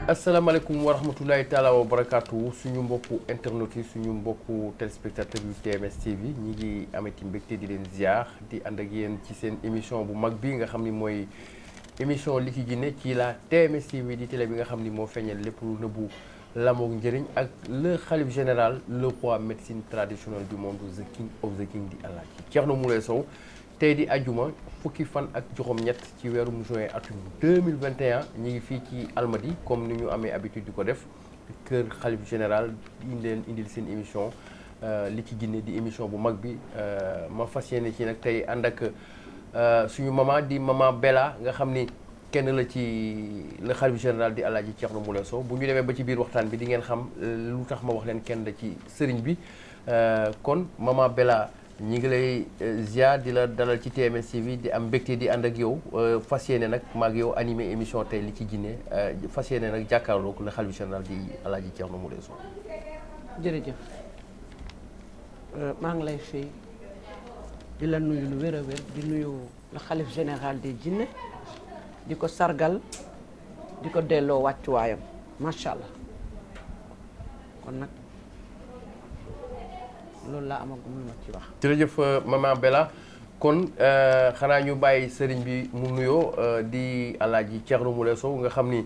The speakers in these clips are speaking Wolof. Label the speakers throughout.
Speaker 1: asalaamaaleykum wa rahmatulahi taala wa barakaatu suñu mbokku internet yi suñu mbokku téléspectateur yu TMS TV ñi ngi amati mbégte di leen ziar di ànd ak yéen ci seen émission bu mag bi nga xam ni mooy émission li ci jinne ci la TMS TV di télé bi nga xam ni moo feeñal lépp lu nëbbu lamoog njëriñ ak le khalife général le roi médecine traditionnelle du monde the king of the king di Alaaji Thierno Moule Sow tey di ajuma fukki fan ak juróom-ñett ci weerum juin atum 2021 ñi ngi fii ci Almadi comme ni ñu amee habitude di ko def kër xalif général indil seen émission li ci jinne di émission bu mag bi ma fas yéene ci nag tey ànd ak suñu maman di maman Bella nga xam ni kenn la ci le xalif général di Alaaji Thierno Moule Sow bu ñu demee ba ci biir waxtaan bi di ngeen xam lu tax ma wax leen kenn la ci sëriñ bi kon maman Bella ñi ngi lay ziar di la dalal ci TMS TV di am mbégte di ànd ak yow fas yéene nag maag yow animé émission tey li ci jinne fas yéene nag jàkkaarloog le khalife général di Alaaji Thierno Moule Sow.
Speaker 2: jërëjëf maa ngi lay fay di la nuyu lu wér a wér di nuyu le khalife général des jinne di ko sargal di ko delloo wàccuwaayam macha allah kon nag loolu laa amagum lu ma ci wax.
Speaker 1: jërëjëf maman Bella kon xanaa ñu bàyyi sëriñ bi mu nuyoo di Alaaji Thierno Moule Sow nga xam ni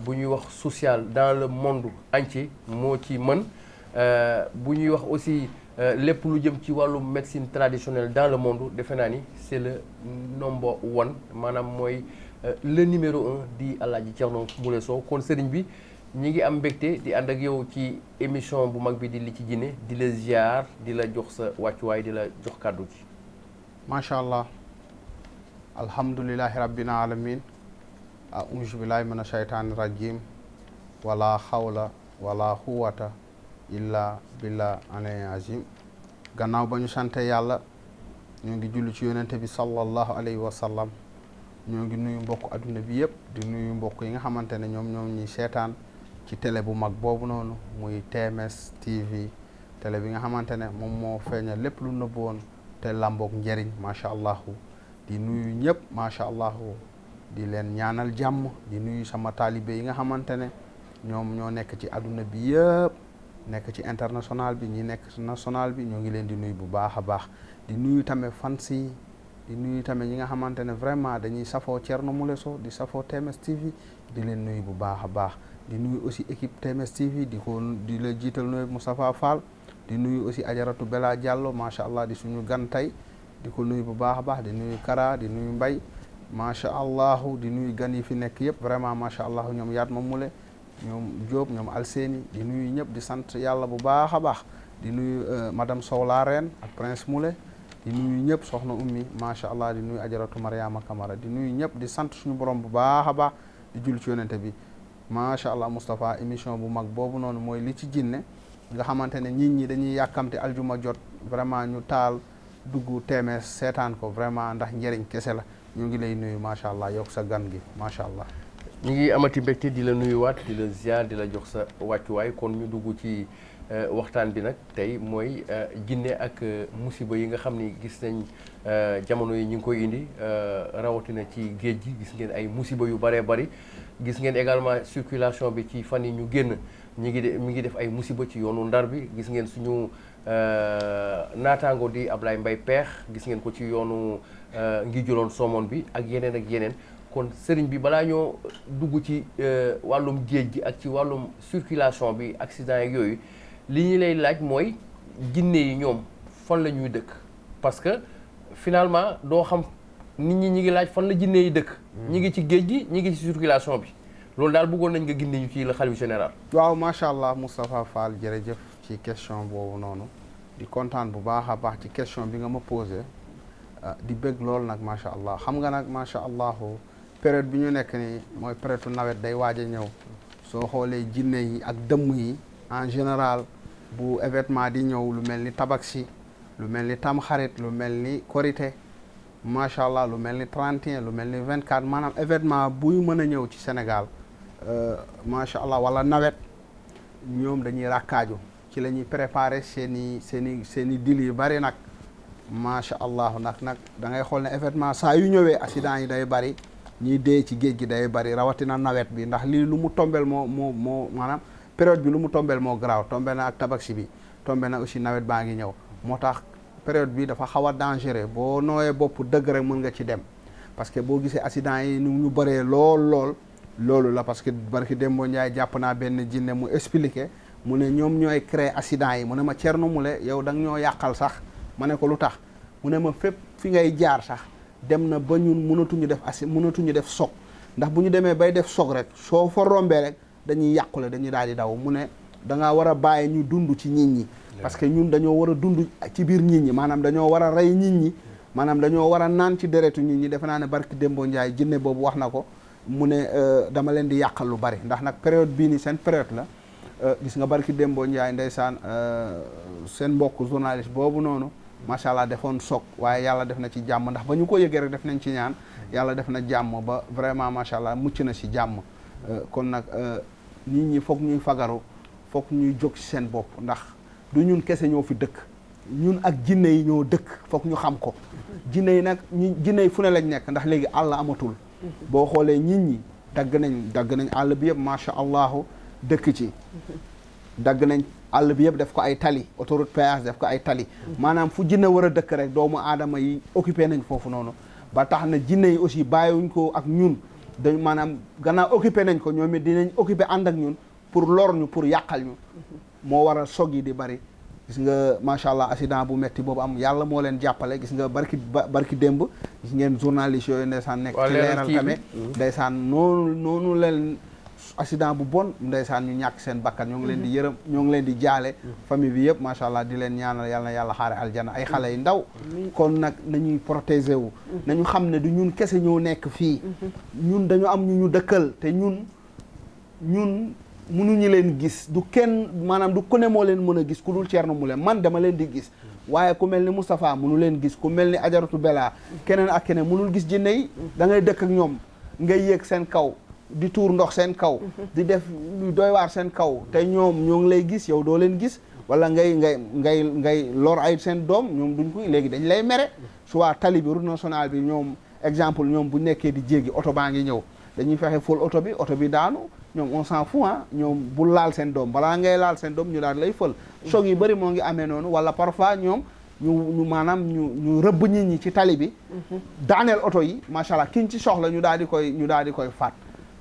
Speaker 1: bu ñuy wax social dans le monde entier moo ci mën bu ñuy wax aussi lépp lu jëm ci wàllu médecine traditionnelle dans le monde defe naa ni c'est le number one maanaam mooy le numéro 1 di Alaaji Thierno Moule Sow kon sëriñ bi. ñi ngi am mbégte di ànd ak yow ci émission bu mag bi di li ci jinne di la ziar di la jox sa wàccuwaay di la jox kàddu gi.
Speaker 3: macha allah alhamdulilahi rabbil alamin a'uuzu billahi mina shaytaani rajim wala xawla wala quwwata illa billah aliyil azim gannaaw ba ñu sante yàlla ñoo ngi julli ci yonente bi sallallahu alayhi wa sallam ñoo ngi nuyu mbokk adduna bi yëpp di nuyu mbokk yi nga xamante ne ñoom ñuy seetaan ci télé bu mag boobu noonu muy TMS TV télé bi nga xamante ne moom moo feeñal lépp lu nëbb woon te làmboog njëriñ macha allah di nuyu ñëpp macha allah di leen ñaanal jàmm di nuyu sama taalibe yi nga xamante ne ñoom ñoo nekk ci adduna bi yëpp nekk ci international bi ñi nekk national bi ñoo ngi leen di nuyu bu baax a baax di nuyu tamit fans yi di nuyu tamit ñi nga xamante ne vraiment dañuy safoo Thierno Moule Sow di safoo TMS TV di leen nuyu bu baax a baax di nuyu aussi équipe TMS TV di la jiital nuyu Moustapha Fall di nuyu aussi Ajaratu Bella Diallo macha allah di suñu gan tey di ko nuyu bu baax a baax di nuyu Kara di nuyu Mbay macha allah di nuyu gan yi fi nekk yëpp vraiment macha allah ñoom Yatma Moule ñoom Diop ñoom Alseni di nuyu ñëpp di sant yàlla bu baax a baax di nuyu madame Sow la reine ak Prince Moule di nuyu ñëpp soxna ummi macha allah di nuyu Ajaratu Mariama Kamara di nuyu ñëpp di sant suñu borom bu baax a baax di julli ci yonente bi macha allah Moustapha émission bu mag boobu noonu mooy li ci jinne nga xamante ne nit ñi dañuy yàkkamte aljuma jot vraiment ñu taal dugg TMS seetaan ko vraiment ndax njëriñ kese la ñu ngi lay nuyu macha allah yokk sa gan gi macha allah.
Speaker 1: ñu ngi amati mbégte di la nuyuwaat di la ziar di la jox sa wàccuwaay kon ñu dugg ci waxtaan bi nag tey mooy jinne ak musiba yi nga xam ni gis nañ jamono yi ñu ngi koy indi rawatina ci géej gi gis ngeen ay musiba yu bëree bëri. gis ngeen également circulation bi ci fan yi ñu génn mi ngi def ay musiba ci yoonu Ndar bi gis ngeen suñu naataango di Ablaye Mbaye Peex gis ngeen ko ci yoonu ngi jëloon Somone bi ak yeneen kon sëriñ bi balaa ñoo dugg ci wàllum géej gi ak ci wàllum circulation bi accident yeeg yooyu li ñu lay laaj mooy jinne yi ñoom fan la ñuy dëkk parce que finalement doo xam nit ñi ngi laaj fan la jinne yi dëkk ñi ngi ci géej gi ñi ngi ci circulation bi loolu daal bëggoon nañ nga gindi ñu ci la xalifa général.
Speaker 3: waaw macha allah Moustapha Fall jërëjëf ci question boobu noonu di kontaan bu baax a baax ci question bi nga ma posé di bëgg loolu nag macha allah xam nga nag macha allah période bi ñu nekk nii mooy période nawet day waaj a ñëw soo xoolee jinne yi ak dëmm yi en général bu événement di ñëw lu mel ni tabaski lu mel ni tamxarit lu mel ni korité macha allah lu mel ni 31 lu mel ni 24 maanaam événement buy mën a ñëw ci Sénégal macha allah wala nawet ñoom dañuy rakkaaju ci la ñuy préparer seen i dil yu bari nag macha allah nag da ngay xool ne événement saa yu ñëwee accident yi day bari ñiy dee ci géej gi day bari rawatina nawet bi ndax lii lu mu tombeel moo maanaam période bi lu mu tombeel moo garaaw tombe na ak tabaski bi tombe na aussi nawet baa ngi ñëw moo tax période bi dafa xaw a dangereux boo nooyee bopp dëgg rek mën nga ci dem parce que boo gisee accident yi nu ñu bëree loolu la parce que barki Dembo Ndiaye jàpp naa benn jinne mu expliqué mu ne ñoom ñooy créer accident yi mu ne ma Thierno Moule yow da nga ñoo yàqal sax ma ne ko lu tax mu ne ma fépp fi ngay jaar sax dem na ba ñun mënatuñu def soog ndax bu ñu demee bay def soog rek soo fa rombee rek dañuy yàqule dañuy daal di daw mu ne da ngaa war a bàyyi ñu dund ci nit ñi parce que ñun dañoo war a dund ci biir nit ñi maanaam dañoo war a rey nit ñi maanaam dañoo war a naan ci deretu nit ñi defe naa ne barki Dembo Ndiaye jinne boobu wax na ko mu ne dama leen di yàqal lu bari ndax nag période bii nii seen période la gis nga barki Dembo Ndiaye ndeysaan seen mbokk journaliste boobu noonu macha allah defoon soog waaye yàlla def na ci jàmm ndax ba ñu ko yëgee rek def nañ ci ñaan yàlla def na jàmm ba vraiment macha allah mucc na ci jàmm kon nag nit ñi foog ñuy fagaru foog ñuy jóg ci seen bopp ndax du ñun kese ñoo fi dëkk ñun ak jinne yi ñoo dëkk foog ñu xam ko jinne yi nag jinne yi fu ne lañ nekk ndax léegi àll amatul boo xoolee nit ñi dagg nañ àll bi yëpp macha allahu dëkk ci dagg nañ àll bi yëpp def ko ay tali autoroute péage def ko ay tali maanaam fu jinne war a dëkk rek doomu aadama yi occupé nañ foofu noonu ba tax na jinne yi aussi bàyyiwuñ ko ak ñun dañ maanaam gannaaw occupé nañ ko ñoom it dinañ occupé ànd ak ñun pour lor ñu pour yàqal ñu moo waral sog yi di bari gis nga macha allah accident bu metti boobu am yàlla moo leen jàppale gis nga barki démb gis ngeen journaliste yooyu ndeysaan nekk ci leeral tamit ndeysaan noonu leen accident bu bon ndeysaan ñu ñàkk seen bakkan ñoo ngi leen di yërëm ñoo ngi leen di jaale famille bi yëpp macha allah di leen ñaanal yàlla na yàlla xaare aljana ay xale yu ndaw kon nag nañuy protéger wu nañu xam ne du ñun kese ñoo nekk fii ñun dañu am ñu dëkkal te ñun mënuñu leen gis du kenn maanaam du ku ne moo leen mën a gis ku dul Thierno Moule man dama leen di gis waaye ku mel ni Moustapha mënu leen gis ku mel ni Ajaratu Bella keneen ak keneen mënul gis jinne yi da ngay dëkk ak ñoom ngay yéeg seen kaw di tuur ndox seen kaw di def lu doy waar seen kaw te ñoom ñoo ngi lay gis yow doo leen gis wala ngay lor ay seen doom ñoom duñ ko léegi dañ lay mere soit tali bi route nationale bi ñoom exemple ñoom bu nekkee di jéggi oto baa ngi ñëw dañuy fexe ful oto bi daanu ñoom on s'en fout ñoom bu laal seen doom balaa ngay laal seen doom ñu daal lay fël choc yi bëri moo ngi amee noonu wala parfois ñoom ñu maanaam ñu rëbb nit ñi ci tali bi daaneel oto yi macha allah kiñ ci soxla ñu daal di koy faat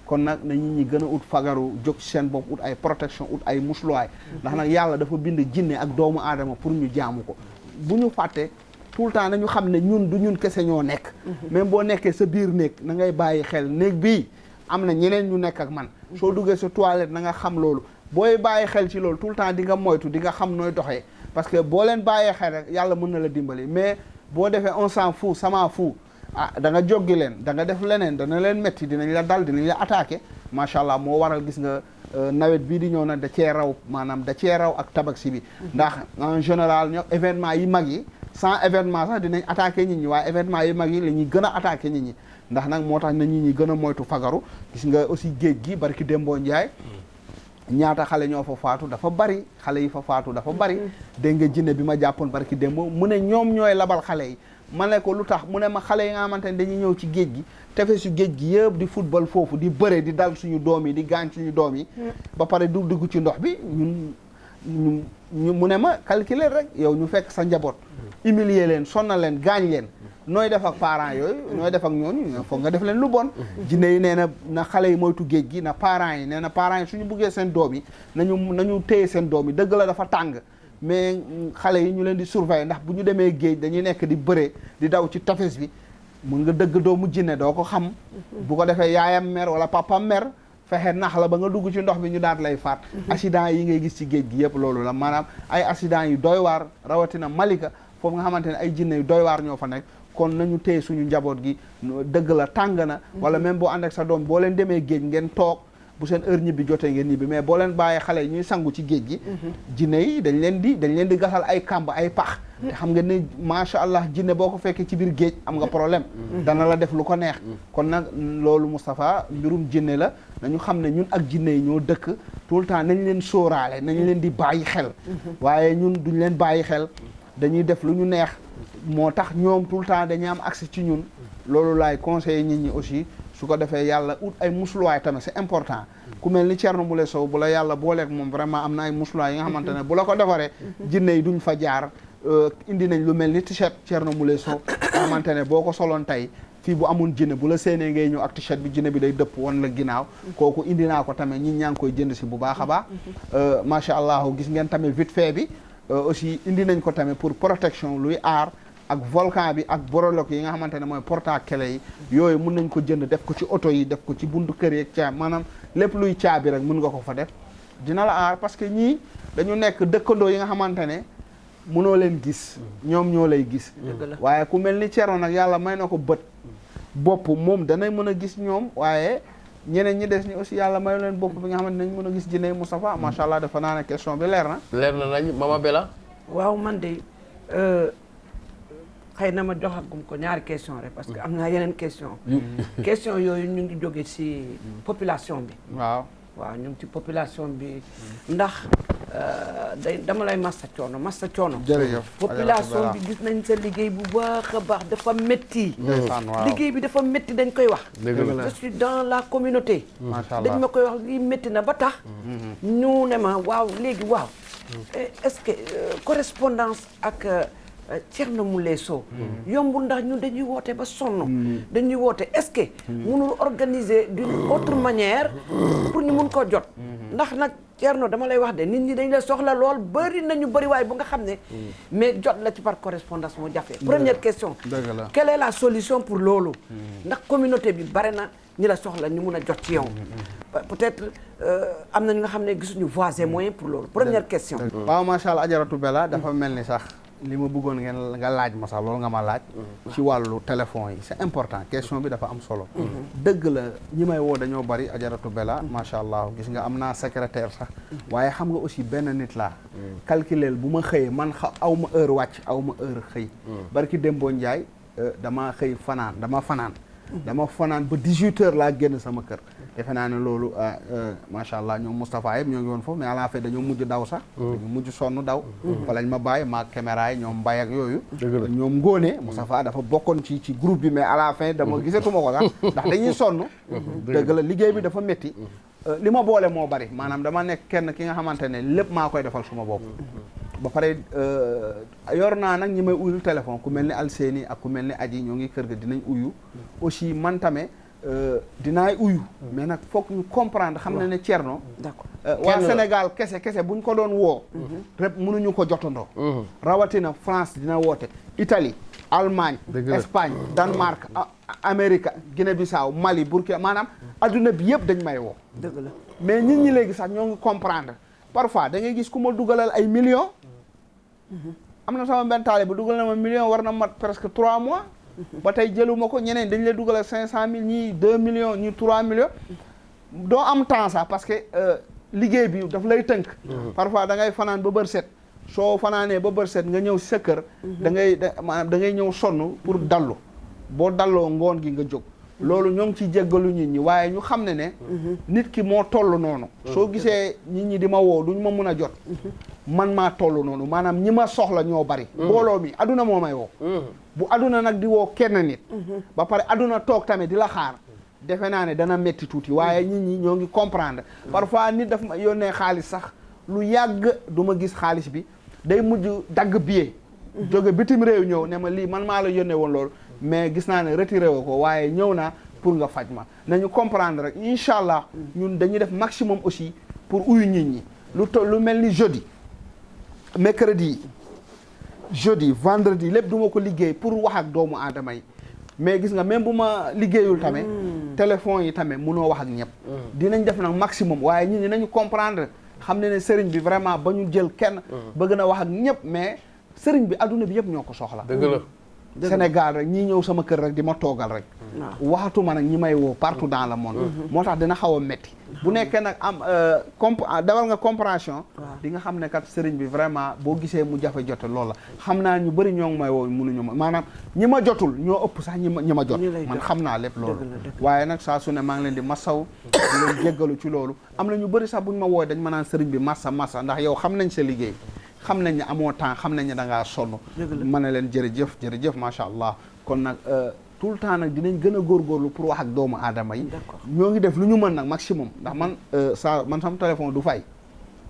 Speaker 3: kon nag na nit ñi gën a ut fagaru jóg ci seen bopp ut ay protection ut ay musluwaay ndax nag yàlla dafa bind jinne ak doomu aadama pour ñu jaamu ko bu ñu fàtte tout le temps nañu xam ne ñun du ñun kese ñoo nekk même boo nekkee sa biir néeg na ngay bàyyi xel néeg bii am na ñeneen ñu nekk ak man soo duggee sa toilette na nga xam loolu booy bàyyi xel ci loolu tout le temps di nga moytu di nga xam nooy doxee parce que boo leen bàyyee xel rek yàlla mën na la dimbali mais boo defee on s'en fout sama fout da nga joggi leen da nga def leneen dana leen metti dinañ la dal dinañ la attaqué macha allah moo waral gis nga nawet bii di ñëw na da cee raw maanaam da cee raw ak tabaski bi ndax en général ñoo événement yi mag yi sans événement sax dinañ attaqué nit ñi waaye événement yi mag yi la ñuy gën a attaqué nit ñi ndax nag moo tax na nit ñi gën a moytu fagaru gis nga aussi géej gi barki Dembo Ndiaye ñaata xale ñoo fa faatu dafa bari xale yi fa faatu dafa bari dégg nga jinne bi ma jàppoon barki Dembo mu ne ñoom ñooy labal xale yi ma ne ko lu tax mu ne ma xale yi nga xamante ne dañuy ñëw ci géej gi tefesu géej gi yëpp di football foofu di bëre di dal suñu doom yi di gaañ suñu doom yi ba pare du dugg ci ndox bi ñun mu ne ma calculer rek yow ñu fekk sa njaboot humilier leen sonnal leen gaañ leen nooy def ak parents yooyu nooy def ak ñooñu foog nga def leen lu bon jinne yi nee na xale yi moytu géej gi na parents yi nee na parents yi suñu buggee seen doom yi nañu téye seen doom yi dëgg la dafa tàng mais xale yi ñu leen di surveiller ndax bu ñu demee géej dañuy nekk di bëre di daw ci tefes bi mun nga dëgg doomu jinne doo ko xam bu ko defee yaayam mer wala papam mer fexe nax la ba nga dugg ci ndox bi ñu daat lay faat accident yi ngay gis ci géej gi yëpp loolu la maanaam ay accident yu doy waar rawatina Malika foofu nga xamante ne ay jinne yu doy waar ñoo fa nekk kon nañu téye suñu njaboot gi dëgg la tàng na wala même boo ànd ak sa doom boo leen demee géej ngeen toog bu seen heure ñibbi jotee ngeen ñibbi mais boo leen bàyyee xale yi ñuy sangu ci géej gi jinne yi dañ leen di gasal ay kàmb ay pax te xam nga ne macha allah jinne boo ko fekkee ci biir géej am nga problème dana la def lu ko neex kon nag loolu Moustapha mbirum jinne la nañu xam ne ñun ak jinne yi ñoo dëkk tout le temps nañ leen sóoraale nañ leen di bàyyi xel waaye ñun duñ leen bàyyi xel dañuy def lu ñu neex moo tax ñoom tout le temps dañuy am accès ci ñun loolu laay conseiller nit ñi aussi su ko defee yàlla ut ay musluwaay tamit c'est important ku mel ni Thierno Moule Sow bu la yàlla booleeg moom vraiment am na ay musluwaay yi nga xamante ne bu la ko defaree jinne yi duñ fa jaar indi nañ lu mel ni t-shirt Thierno Moule Sow nga xamante ne boo ko soloon tey fii bu amoon jinne bu la séenee ngay ñëw ak t-shirt bi jinne bi day dëpp wan la ginnaaw kooku indi naa ko tamit ñi ñaa ngi koy jënd si bu baax a baax macha allah gis ngeen tamit vite fait bi aussi indi nañ ko tamit pour protection luy aar ak volcan bi ak borolog yi nga xamante ne mooy porte-clés yi yooyu mun nañ ko jënd def ko ci oto yi def ko ci buntu kër yeeg caabi maanaam lépp luy caabi rek mun nga ko fa def dina la aar parce que ñii dañu nekk dëkkandoo yi nga xamante ne mënoo leen gis ñoom ñoo lay gis waaye ku mel ni Thierno nag yàlla may na ko bët bopp moom danay mën a gis ñoom waaye ñeneen ñi des ni aussi yàlla mayu leen bopp bi nga xamante nañ mën a gis jinne Moustapha macha allah dafa naa ne question bi leer na
Speaker 1: nañ Mama Bella
Speaker 2: waaw man de xëy na ma joxagum ko ñaari question rek parce que am naa yeneen question yooyu ñu ngi jóge ci population bi waaw ñu ngi ci population bi ndax dama lay massa coono
Speaker 3: jërëjëf
Speaker 2: population bi gis nañ sa liggéey bu baax a baax dafa métti liggéey bi dafa métti dañ koy wax je suis dans la communauté dañ ma koy wax lii métti na ba tax ñu ne ma waaw léegi waaw est-ce que correspondance ak Thierno Moule Sow yombul ndax ñun dañuy woote ba sonn dañuy woote est-ce que mënul organiser d'une autre manière pour ñu mun koo jot ndax nag Thierno dama lay wax de nit ñi dañ la soxla lool bëri nañu bëri waaye bu nga xam ne mais jot la ci par correspondance moo jafe première question quelle est la solution pour loolu ndax communauté bi bare na ñi la soxla ñu mun a jot ci yow peut-être am na ñu nga xam ne gisuñu voies et moyens pour loolu première question
Speaker 3: waaw macha allah Adjaratou Bella dafa mel ni sax li ma bëggoon nga laaj ma sax loolu nga ma laaj ci wàllu téléphone yi c'est important question bi dafa am solo dëgg la ñi may woo dañoo bari Adjaratou Bella macha allah gis nga am naa secrétaire sax waaye xam nga aussi benn nit laa calculeel bu ma xëyee man aw ma heure wàcc aw ma heure xëy barki Dembo Ndiaye dama xëy dama fanaan ba 18 heures laa génn sama kër defe naa ne loolu macha allah ñoom Moustapha yëpp ñoo ngi woon foofu mais à la fin dañoo mujj daw sax dañu mujj sonn daw fa lañ ma bàyyi maag caméra yi ñoom mbay ak yooyu ñoom ngóone Moustapha dafa bokkoon ci groupe bi mais à la fin dama gisatuma ko sax ndax dañuy sonn dëgg la liggéey bi dafa métti li ma boole moo bari maanaam dama nekk kenn ki nga xamante ne lépp maa koy defal suma bopp ba pare yor naa nag ñi may uyul téléphone ku mel ni Alseeni ak ku mel ni Aji ñoo ngi kër ga dinañ uyu aussi man tamit dinaay uyu mais nag foog ñu comprendre xam ne Thierno waa Sénégal kese buñ ko doon woo rek mënuñu ko jotandoo rawatina France dina woote Italie Allemagne Espagne Danemark Amérique Guinée-Bissau Mali Burkina maanaam adduna bi yëpp dañ may woo
Speaker 2: dëgg la
Speaker 3: mais nit ñi léegi sax ñoo ngi comprendre parfois da ngay gis ku ma dugalal ay millions am na sama benn taale bu dugal na ma million war na mat presque 3 mois ba tey jëluma ko ñeneen dañ lay dugalal 500 000 ñii 2 millions ñii 3 millions doo am temps sax parce que liggéey bi daf lay tënk parfois da ngay fanaan ba bër set soo fanaanee ba bër set nga ñëw si sa kër maanaam da ngay ñëw sonn pour dallu boo dalloo ngoon gi nga jóg loolu ñoo ngi ci jéggalu nit ñi waaye ñu xam ne nit ki moo toll noonu soo gisee nit ñi di ma woo duñ ma mun a jot man maa toll noonu maanaam ñi ma soxla ñoo bari mbooloo mi aduna moo may woo bu aduna nag di woo kenn nit ba pare aduna toog tamit di la xaar defe naa ne dana metti tuuti waaye nit ñi ñoo ngi comprendre parfois nit daf ma yónnee xaalis sax lu yàgg du ma gis xaalis bi day mujj dagg billet jóge bitim réew ñëw ne ma lii man maa la yónnee woon loolu mais gis naa ne retiré woo ko waaye ñëw naa pour nga faj ma nañu comprendre rek incha allah ñun dañuy def maximum aussi pour uyu nit ñi lu mel ni jeudi mercredi jeudi vendredi lépp du ma ko liggéey pour wax ak doomu aadama yi mais gis nga même bu ma liggéeyul tamit téléphone yi tamit munoo wax ak ñëpp dinañ def nag maximum waaye nit ñi nañu comprendre xam ne sëriñ bi vraiment ba ñu jël kenn bëgg na wax ak ñëpp mais sëriñ bi adduna bi yëpp ñoo ko soxla
Speaker 1: dëgg la
Speaker 3: Sénégal rek ñii ñëw sama kër rek di ma toogal rek waxatuma nag ñi may woo partout dans le monde moo tax dina xaw a métti bu nekkee nag am dawal nga compréhension di nga xam ne kat sëriñ bi vraiment boo gisee mu jafe jote loolu la xam naa ñu bëri ñoo ngi may woo mënuñu ma maanaam ñi ma jotul ñoo ëpp sax ñi ma jot man xam naa lépp loolu waaye nag saa su ne maa ngi leen di masaw di leen jéggalu ci loolu am na ñu bëri sax buñ ma wooy dañ ma naan sëriñ bi massa ndax yow xam nañ sa liggéey xam nañ ne amoo temps xam nañ ne da ngaa sonn ma ne leen jërëjëf macha allah kon nag tout le temps nag dinañ gën a góorgóorlu pour wax ak doomu aadama yi.
Speaker 2: D'accord.
Speaker 3: ñoo ngi def lu ñu mën nag maximum ndax man man sama téléphone du fay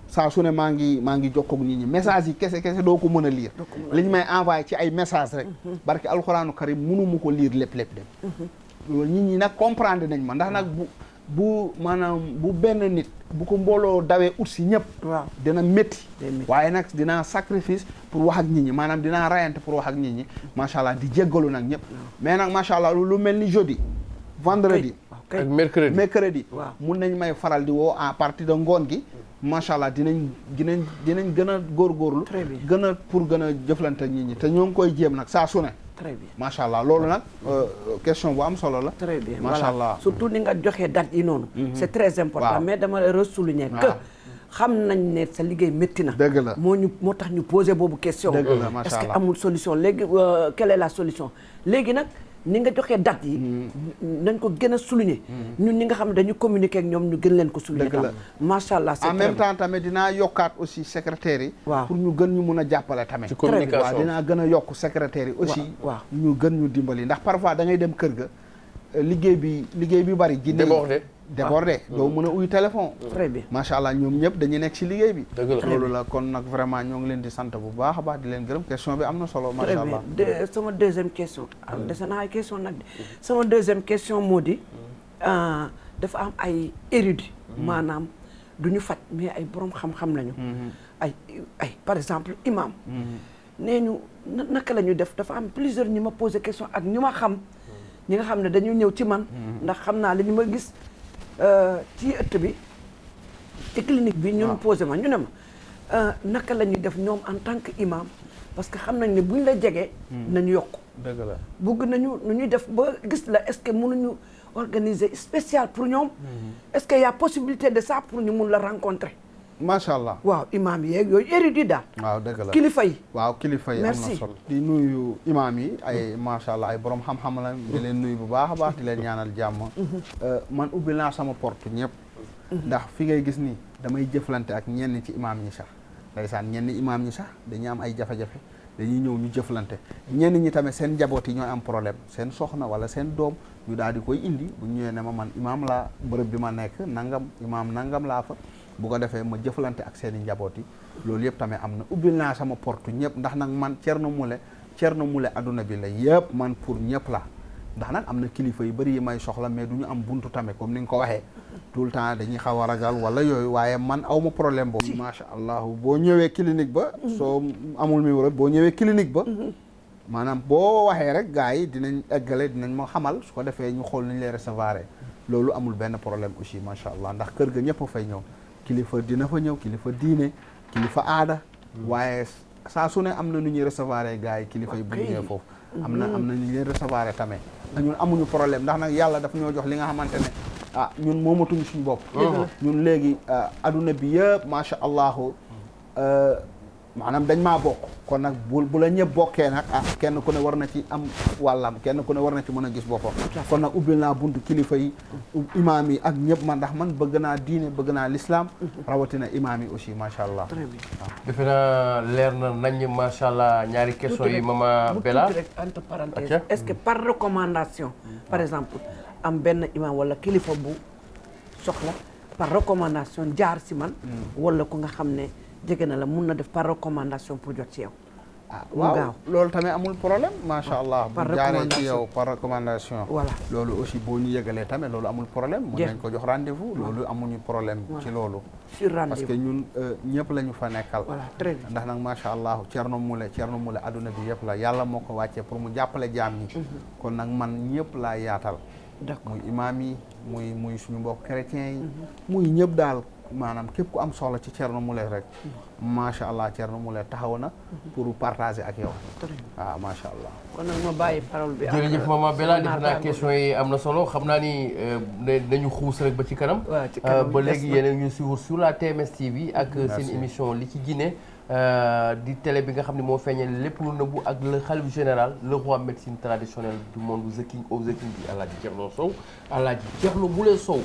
Speaker 3: saa su ne maa ngi jokkoo ak nit ñi message yi kese doo ko mën a lire. li ñu may envoyé ci ay message rek. barke alxuraanu karim mënu mu ko lire lépp dem. loolu nit ñi nag comprendre nañ ma ndax nag bu maanaam bu benn nit bu ko mbooloo dawee ut si ñëpp.
Speaker 2: waaw
Speaker 3: dina métti. waaye nag dinaa sacrifice pour wax ak nit ñi maanaam dinaa rayante pour wax ak nit ñi macha allah di jéggalu nag ñëpp. mais nag macha allah lu mel ni jeudi. vendredi
Speaker 1: ak mercredi.
Speaker 2: waaw
Speaker 3: mun nañ may faral di woo à partir de ngoon gi. macha allah dinañ gën a góorgóorlu.
Speaker 2: très bien
Speaker 3: gën a pour gën a jëflante ak nit ñi te ñoo ngi koy jéem nag saa su ne.
Speaker 2: très bien
Speaker 3: macha allah loolu nag question bu am solo la.
Speaker 2: très bien
Speaker 3: macha allah
Speaker 2: surtout ni nga joxee date yi noonu. c'est très important.
Speaker 3: waaw.
Speaker 2: mais dama re-souligner que xam nañ ne sa liggéey métti na.
Speaker 3: dëgg la
Speaker 2: moo tax ñu posé boobu question.
Speaker 3: dëgg la macha
Speaker 2: est-ce que
Speaker 3: allah
Speaker 2: amul solution léegi quelle est la solution léegi nag ni nga joxee date yi. nañ ko gën a souligner. ñun ñi nga xam ne dañu communiquer ak ñoom ñu gën leen ko souligner.
Speaker 3: dëgg la
Speaker 2: macha allah c'est
Speaker 3: en même temps tamit dinaa yokkaat aussi secrétaire yi.
Speaker 2: waaw
Speaker 3: pour ñu gën ñu mun a jàppale tamit.
Speaker 1: ci communication
Speaker 3: waaw dinaa gën a yokk secrétaire yi aussi.
Speaker 2: waaw
Speaker 3: ñu gën ñu dimbali ndax parfois da ngay dem kër ga liggéey bi bari. débordé doo mën a uy téléphone.
Speaker 2: très bien
Speaker 3: macha allah ñoom ñëpp dañuy nekk ci liggéey bi.
Speaker 1: dëgg la
Speaker 3: loolu la kon nag vraiment ñoo ngi leen di sant bu baax a baax di leen gërëm question bi am na solo. macha allah
Speaker 2: sama deuxième question. dese naa ay question nag sama deuxième question moo di dafa am ay érudits. maanaam du ñu faj mais ay borom xam-xam lañu. ay par exemple imam. nee ñu naka la ñu def dafa am plusieurs ñu ma posé question ak ñu ma xam. ñi nga xam ne dañu ñëw ci man. ndax xam naa li ñu ma gis ci ëtt bi ci clinique bi. ñun posé ma ñu ne ma naka la ñuy def ñoom en tant que imam parce que xam nañ ne buñ la jegee nañu yokk.
Speaker 3: dëgg la
Speaker 2: bëgg nañu nu ñuy def ba gis la est-ce que mënuñu organiser spécial pour ñoom. est-ce que y a possibilité de ça pour ñu mun la rencontrer.
Speaker 3: macha allah
Speaker 2: waaw imam yeeg yooyu érudit daal.
Speaker 3: waaw dëgg la
Speaker 2: kilifa yi.
Speaker 3: waaw kilifa yi am na
Speaker 2: merci
Speaker 3: solo. di nuyu imam yi ay macha allah ay borom xam-xam la di leen nuyu bu baax a baax di leen ñaanal jàmm. man ubbil naa sama porte ñëpp. ndax fi ngay gis nii damay jëflante ak ñenn ci imam ñi sax ndeysaan ñenn imam ñi sax dañuy am ay jafe-jafe dañuy ñëw ñu jëflante ñenn ñi tamit seen njaboot yi ñooy am problème seen soxna wala seen doom ñu daal di koy indi bu ñëwee ne ma man imam laa bërëb bi ma nekk nangam imam nangam laa fa. bu ko defee ma jëflante ak seen i njaboot yi loolu yëpp tamit am na ubbil naa sama porte ñëpp ndax nag man Thierno Moule adduna bi la yëpp man pour ñëpp la ndax nag am na kilifa yu bëri yi may soxla mais du ñu am buntu tamit comme ni nga ko waxee tout le temps dañuy xaw a ragal wala yooyu waaye man aw ma problème boobu. macha allah boo ñëwee clinique ba. soo amul numéro boo ñëwee clinique ba. maanaam boo waxee rek gars yi dinañ eggale dinañ ma xamal su ko defee ñu xool nañ lay recevoir loolu amul benn problème aussi macha allah ndax kër ga ñëpp fay ñëw. kilifa dina fa ñëw kilifa diine kilifa aada waaye saa su ne am na nu ñuy recevoir gars yi kilifa yi bu ñëwee foofu am na nu ñu leen recevoir tamit ñun amuñu problème ndax nag yàlla daf ñoo jox li nga xamante ne ñun moomatuñu suñu bopp ñun léegi adduna bi yëpp macha allahu maanaam dañ maa bokk kon nag bu la ñëpp bokkee nag kenn ku ne war na ci am wàllam kenn ku ne war na ci mën a gis boppam kon nag ubbil naa buntu kilifa yi imaam yi ak ñëpp man ndax man bëgg naa diine bëgg naa l'islam rawatina imaam yi aussi macha allah.
Speaker 1: defe naa leer na nañ macha allah ñaari question yi mama Bella
Speaker 2: rek entre parenthèses est-ce que par recommandation par exemple am benn imaam wala kilifa bu soxla par recommandation jaar si man wala ku nga xam ne jege na la mun na def par recommandation pour jot ci yow.
Speaker 3: waaw loolu tamit amul problème macha allah.
Speaker 2: par
Speaker 3: bu jaaree ci yow par recommandation.
Speaker 2: voilà
Speaker 3: loolu aussi boo ñu yëgalee tamit loolu amul problème. mën nañ ko jox rendez-vous. loolu amuñu problème ci loolu.
Speaker 2: sur rendez-vous
Speaker 3: parce que ñun ñëpp la ñu fa nekkal.
Speaker 2: voilà très bien
Speaker 3: ndax nag macha allah Thierno Moule adduna bi yëpp la yàlla moo ko wàccee pour mu jàppale jaam ñi. kon nag man ñëpp laa yaatal.
Speaker 2: d'accord
Speaker 3: muy imaam yi muy suñu mbokk chrétiens yi. muy ñëpp daal. maanaam képp ku am soxla ci Thierno Moule rek macha allah Thierno Moule taxaw na pour partager ak yow. waaw macha allah.
Speaker 2: kon nag ma bàyyi parole bi.
Speaker 1: jërëjëf maman Bella defe naa question yi am na solo xam naa ni dañu xuus rek ba ci kanam. ba léegi yéen a ngi suivre sur la TMS TV ak seen émission li ci Guinée. di télé bi nga xam ne moo feeñee lépp lu nëbbu ak le khalife général le roi médecine traditionnelle du monde the king of the king bi Alaaji Thierno Sow Alaaji Thierno Moule Sow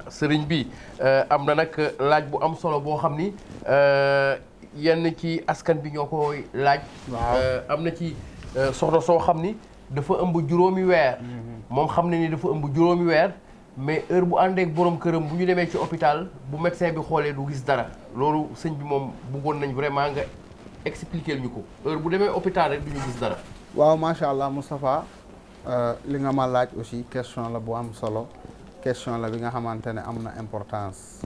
Speaker 1: sëriñ bi am na nag laaj bu am solo boo xam ni yenn ci askan bi ñoo koy laaj am na ci soxna soo xam ni dafa ëmb juróomi weer moom xam ne ni dafa ëmb juróomi weer mais heure bu àndeek borom këram bu ñu demee ci hôpital bu médecin bi xoolee du gis dara loolu sëñ bi moom bëggoon nañ vraiment nga expliquer ñu ko heure bu demee hôpital rek du ñu gis dara.
Speaker 3: waaw macha allah Moustapha li nga ma laaj aussi question la bu am solo question la bi nga xamante ne am na importance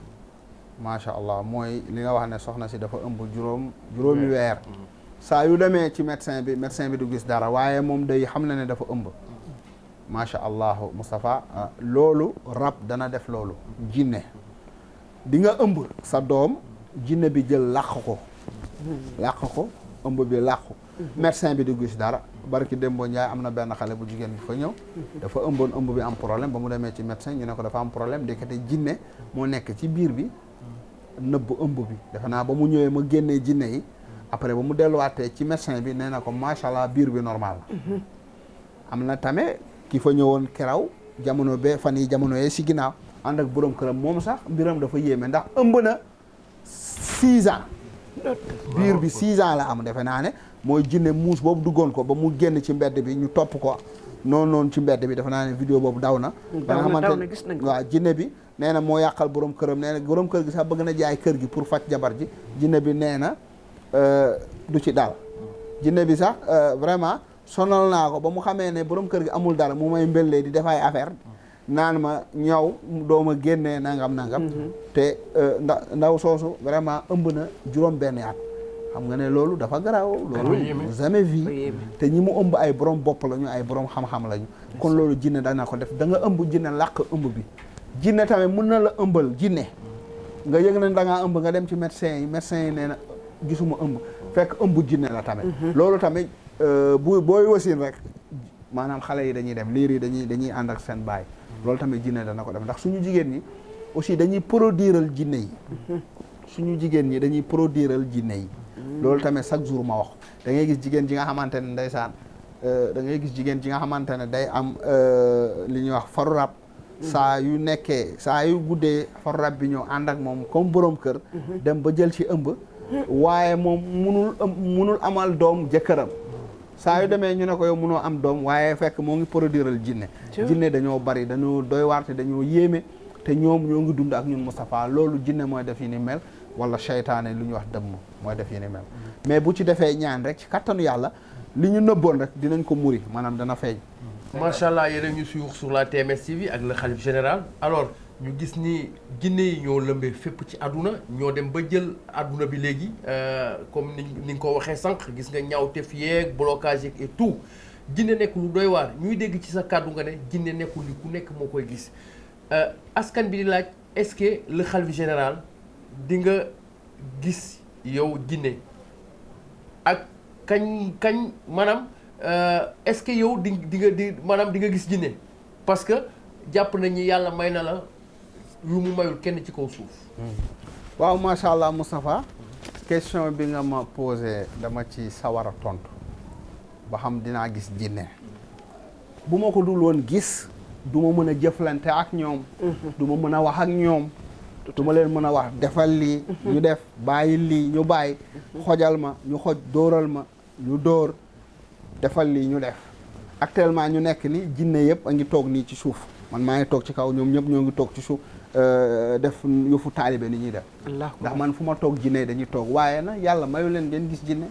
Speaker 3: macha allah mooy li nga wax ne soxna si dafa ëmb juróomi weer. saa yu demee ci médecin bi du gis dara waaye moom day xam na ne dafa ëmb. macha allah Moustapha loolu rab dana def loolu jinne di nga ëmb sa doom jinne bi jël làq ko ëmb bi làqu médecin bi du gis dara barki Dembo Ndiaye am na benn xale bu jigéen bi fa ñëw dafa ëmboon ëmb bi am problème ba mu demee ci médecin ñu ne ko dafa am problème ndekete jinne moo nekk ci biir bi nëbb ëmb bi defe naa ba mu ñëwee ma génnee jinne yi après ba mu delluwaatee ci médecin bi nee na ko macha allah biir bi normal la am na tamit ki fa ñëwoon keraw jamono be fan yi jamono yee si ginnaaw ànd ak borom këram moom sax mbiram dafa yéeme ndax ëmb na 6 ans biir bi 6 ans la am defe naa ne mooy jinne muus boobu duggoon ko ba mu génn ci mbedd bi ñu topp ko noonu ci mbedd bi defe naa ne vidéo boobu daw na ba nga xamante waaw jinne bi nee na moo yàqal borom këram nee na borom kër gi sax bëgg na jaay kër gi pour faj jabar ji jinne bi nee na du ci daal jinne bi sax vraiment sonal naa ko ba mu xamee ne borom kër gi amul dara mu may mbellee di def ay affaire naan ma ñëw dooma génnee nangam te ndaw soosu vraiment ëmb na juróom benn at xam nga ne loolu dafa garaaw loolu jamais vu te ñi mu ëmb ay borom bopp lañu ay borom xam-xam lañu kon loolu jinne dana ko def da nga ëmb jinne làq ëmb bi jinne tamit mun na la ëmbal jinne nga yëg na da ngaa ëmb nga dem ci médecin yi nee na gisuma ëmb fekk ëmb jinne la tamit loolu tamit booy wasin rek maanaam xale yi dañuy dem liir yi dañuy ànd ak seen baay loolu tamit jinne dana ko def ndax suñu jigéen ñi aussi dañuy produiral jinne yi suñu jigéen ñi dañuy produiral jinne yi loolu tamit chaque jour ma wax da ngay gis jigéen ji nga xamante ne ndeysaan da ngay gis jigéen ji nga xamante ne day am li ñuy wax faru rab saa yu guddee faru rab bi ñëw ànd ak moom comme borom kër dem ba jël ci ëmb waaye moom munul amal doom jëkkëram saa yu demee ñu ne ko yow munoo am doom waaye fekk moo ngi produiral jinne dañoo bari dañoo doy waarte dañoo yéeme te ñoom ñoo ngi dund ak ñun Moustapha loolu jinne mooy def yi ni mel wala seytaane lu ñuy wax dëmm mooy def yi ni mel mais bu ci defee ñaan rek ci kattanu yàlla li ñu nëbboon rek dinañ ko muri maanaam dana feeñ
Speaker 1: macha allah yéen a ñu suivre sur la TMS TV ak le khalife général alors ñu gis ni jinne yi ñoo lëmbee fépp ci àdduna ñoo dem ba jël àdduna bi léegi comme ni nga ko waxee sànq gis nga ñaawteef yeeg blocage yeeg et tout jinne nekk lu doy waar ñuy dégg ci sa kàddu nga ne jinne nekkul ni ku nekk moo koy gis askan bi di laaj est-ce que le khalife général di nga gis yow jinne ak kañ maanaam est-ce que yow di nga gis jinne parce que jàpp nañ ni yàlla may na la lu mu mayul kenn ci kaw suuf.
Speaker 3: waaw macha allah Moustapha question bi nga ma posé dama ci sawar a tontu ba xam dinaa gis jinne bu ma ko dul woon gis du ma mën a jëflante ak ñoom. du ma mën a wax ak ñoom. du ma leen mën a wax defal lii. ñu def bàyyi lii ñu bàyyi. xojal ma ñu xoj dóoral ma ñu dóor defal lii ñu def. actuellement ñu nekk ni jinne yëpp a ngi toog nii ci suuf man maa ngi toog ci kaw ñoom ñëpp ñoo ngi toog ci suuf def yëfu taalibe ni ñuy def ndax man fu ma toog jinne dañuy toog waaye na yàlla mayu leen ngeen gis jinne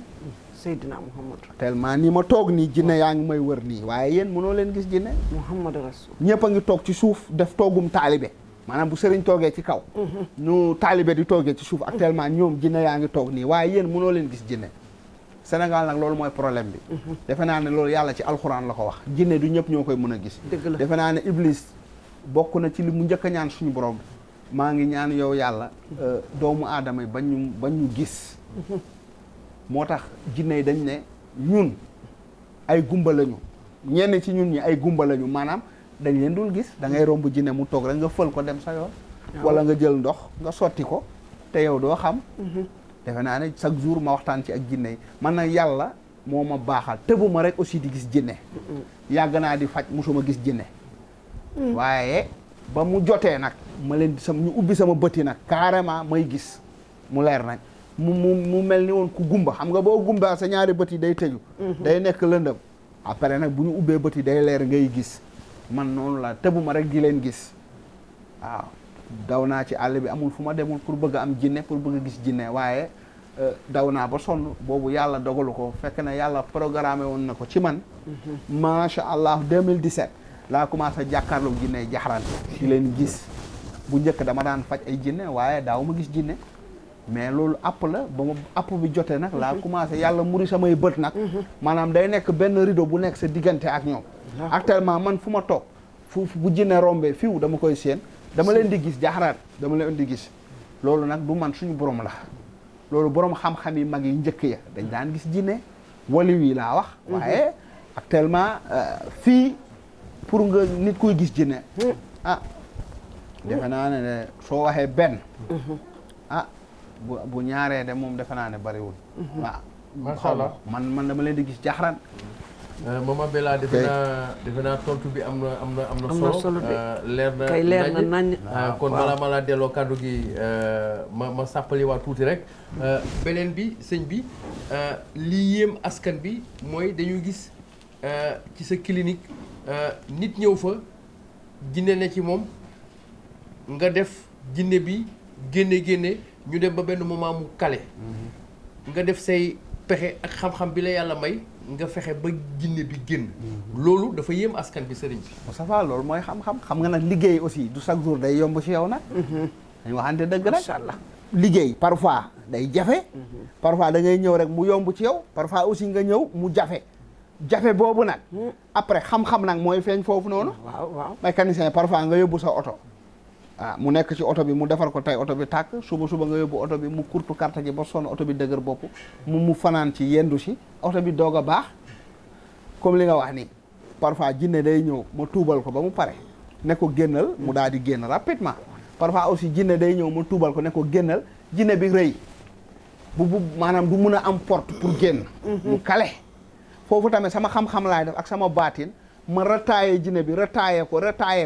Speaker 2: Seydina Muhammad
Speaker 3: tellement ni ma toog nii jinne yaa ngi may wër nii waaye yéen mënoo leen gis jinne
Speaker 2: Muhammad Rasul
Speaker 3: ñëpp a ngi toog ci suuf def toogum taalibe maanaam bu sëriñ toogee ci kaw ñu taalibe di toogee ci suuf actuellement ñoom jinne yaa ngi toog nii waaye yéen mënoo leen gis jinne Sénégal nag loolu mooy problème bi defe naa ne loolu yàlla ci alxuraan la ko wax jinne du ñëpp ñoo koy mën a gis defe naa ne Iblis bokk na ci li mu njëkk a ñaan suñu borom maa ngi ñaan yow yàlla doomu aadama yi bañ ñu gis moo tax jinne yi dañ ne ñun ay gumba lañu ñenn ci ñun ñi ay gumba lañu maanaam dañ leen dul gis da ngay romb jinne mu toog rek nga fël ko dem sa yoon wala nga jël ndox nga sotti ko te yow doo xam defe naa ne chaque jour ma waxtaan ci ak jinne yi man nag yàlla moo ma baaxal tëbuma rek aussi di gis jinne yàgg naa di faj musuma gis jinne waaye ba mu jotee nag ma leen ñu ubbi sama bëti nag carrément may gis mu leer nañ mu mel ni woon ku gumba xam nga boo gumba sa ñaari bët yi day tëju day nekk lëndëm après nag bu ñu ubbee bët yi day leer ngay gis man noonu la tëbuma rek di leen gis waaw daw naa ci àll bi amul fu ma demul pour bëgg a am jinne pour bëgg a gis jinne waaye daw naa ba sonn boobu yàlla dogalu ko fekk na yàlla programmé woon na ko ci man macha allah 2017 laa commencé jàkkaarloog jinne jaxaraan si leen gis bu njëkk dama daan faj ay jinne waaye daaw ma gis jinne mais loolu app la ba ma app bi jotee nag laa commencé yàlla muri samay bët nag maanaam day nekk benn rideau bu nekk sa diggante ak ñoom actuellement man fu ma toog fu bu jinne rombee fiw dama koy séen dama leen di gis jaxaraat dama leen di gis loolu nag du man suñu borom la loolu borom xam-xam yi mag yi njëkk ya dañ daan gis jinne wali wi laa wax waaye actuellement fii pour nga nit kuy gis jinne defe naa ne soo waxee benn bu ñaaree de moom defe naa ne bariwul waaw
Speaker 1: macha allah
Speaker 3: man dama leen di gis jaxran
Speaker 1: Mama Bella defe naa tontu bi am na solo leer na
Speaker 2: nañ
Speaker 1: kon balaa ma laa delloo kàddu gi ma sàppali waa tuuti rek beneen bi sëñ bi lii yéem askan bi mooy dañuy gis ci sa clinique nit ñëw fa jinne ne ci moom nga def jinne bi génne ñu dem ba benn moment mu kale nga def say pexe ak xam-xam bi la yàlla may nga fexe ba jinne bi génn loolu dafa yéem askan bi sëriñ bi
Speaker 3: Moustapha loolu mooy xam nga nag liggéey aussi du chaque jour day yomb ci yow nag dañ waxante dëgg rek
Speaker 2: macha allah
Speaker 3: liggéey parfois day jafe parfois da ngay ñëw rek mu yomb ci yow parfois aussi nga ñëw mu jafe boobu nag après xam-xam nag mooy feeñ foofu noonu
Speaker 2: waaw
Speaker 3: mécanicien parfois nga yóbbu sa oto mu nekk ci oto bi mu defar ko tey oto bi tàkk suba nga yóbbu oto bi mu kurtu carte ji ba sonn oto bi dëgër bopp mu fanaan ci yendu si oto bi doog a baax comme li nga wax ni parfois jinne day ñëw ma tuubal ko ba mu pare ne ko génnal mu daal di génn rapidement parfois aussi jinne day ñëw ma tuubal ko ne ko génnal jinne bi rëy bu maanaam du mun a am porte pour génn mu kale foofu tamit sama xam-xam laay def ak sama baatin ma retaillé jinne bi retaillé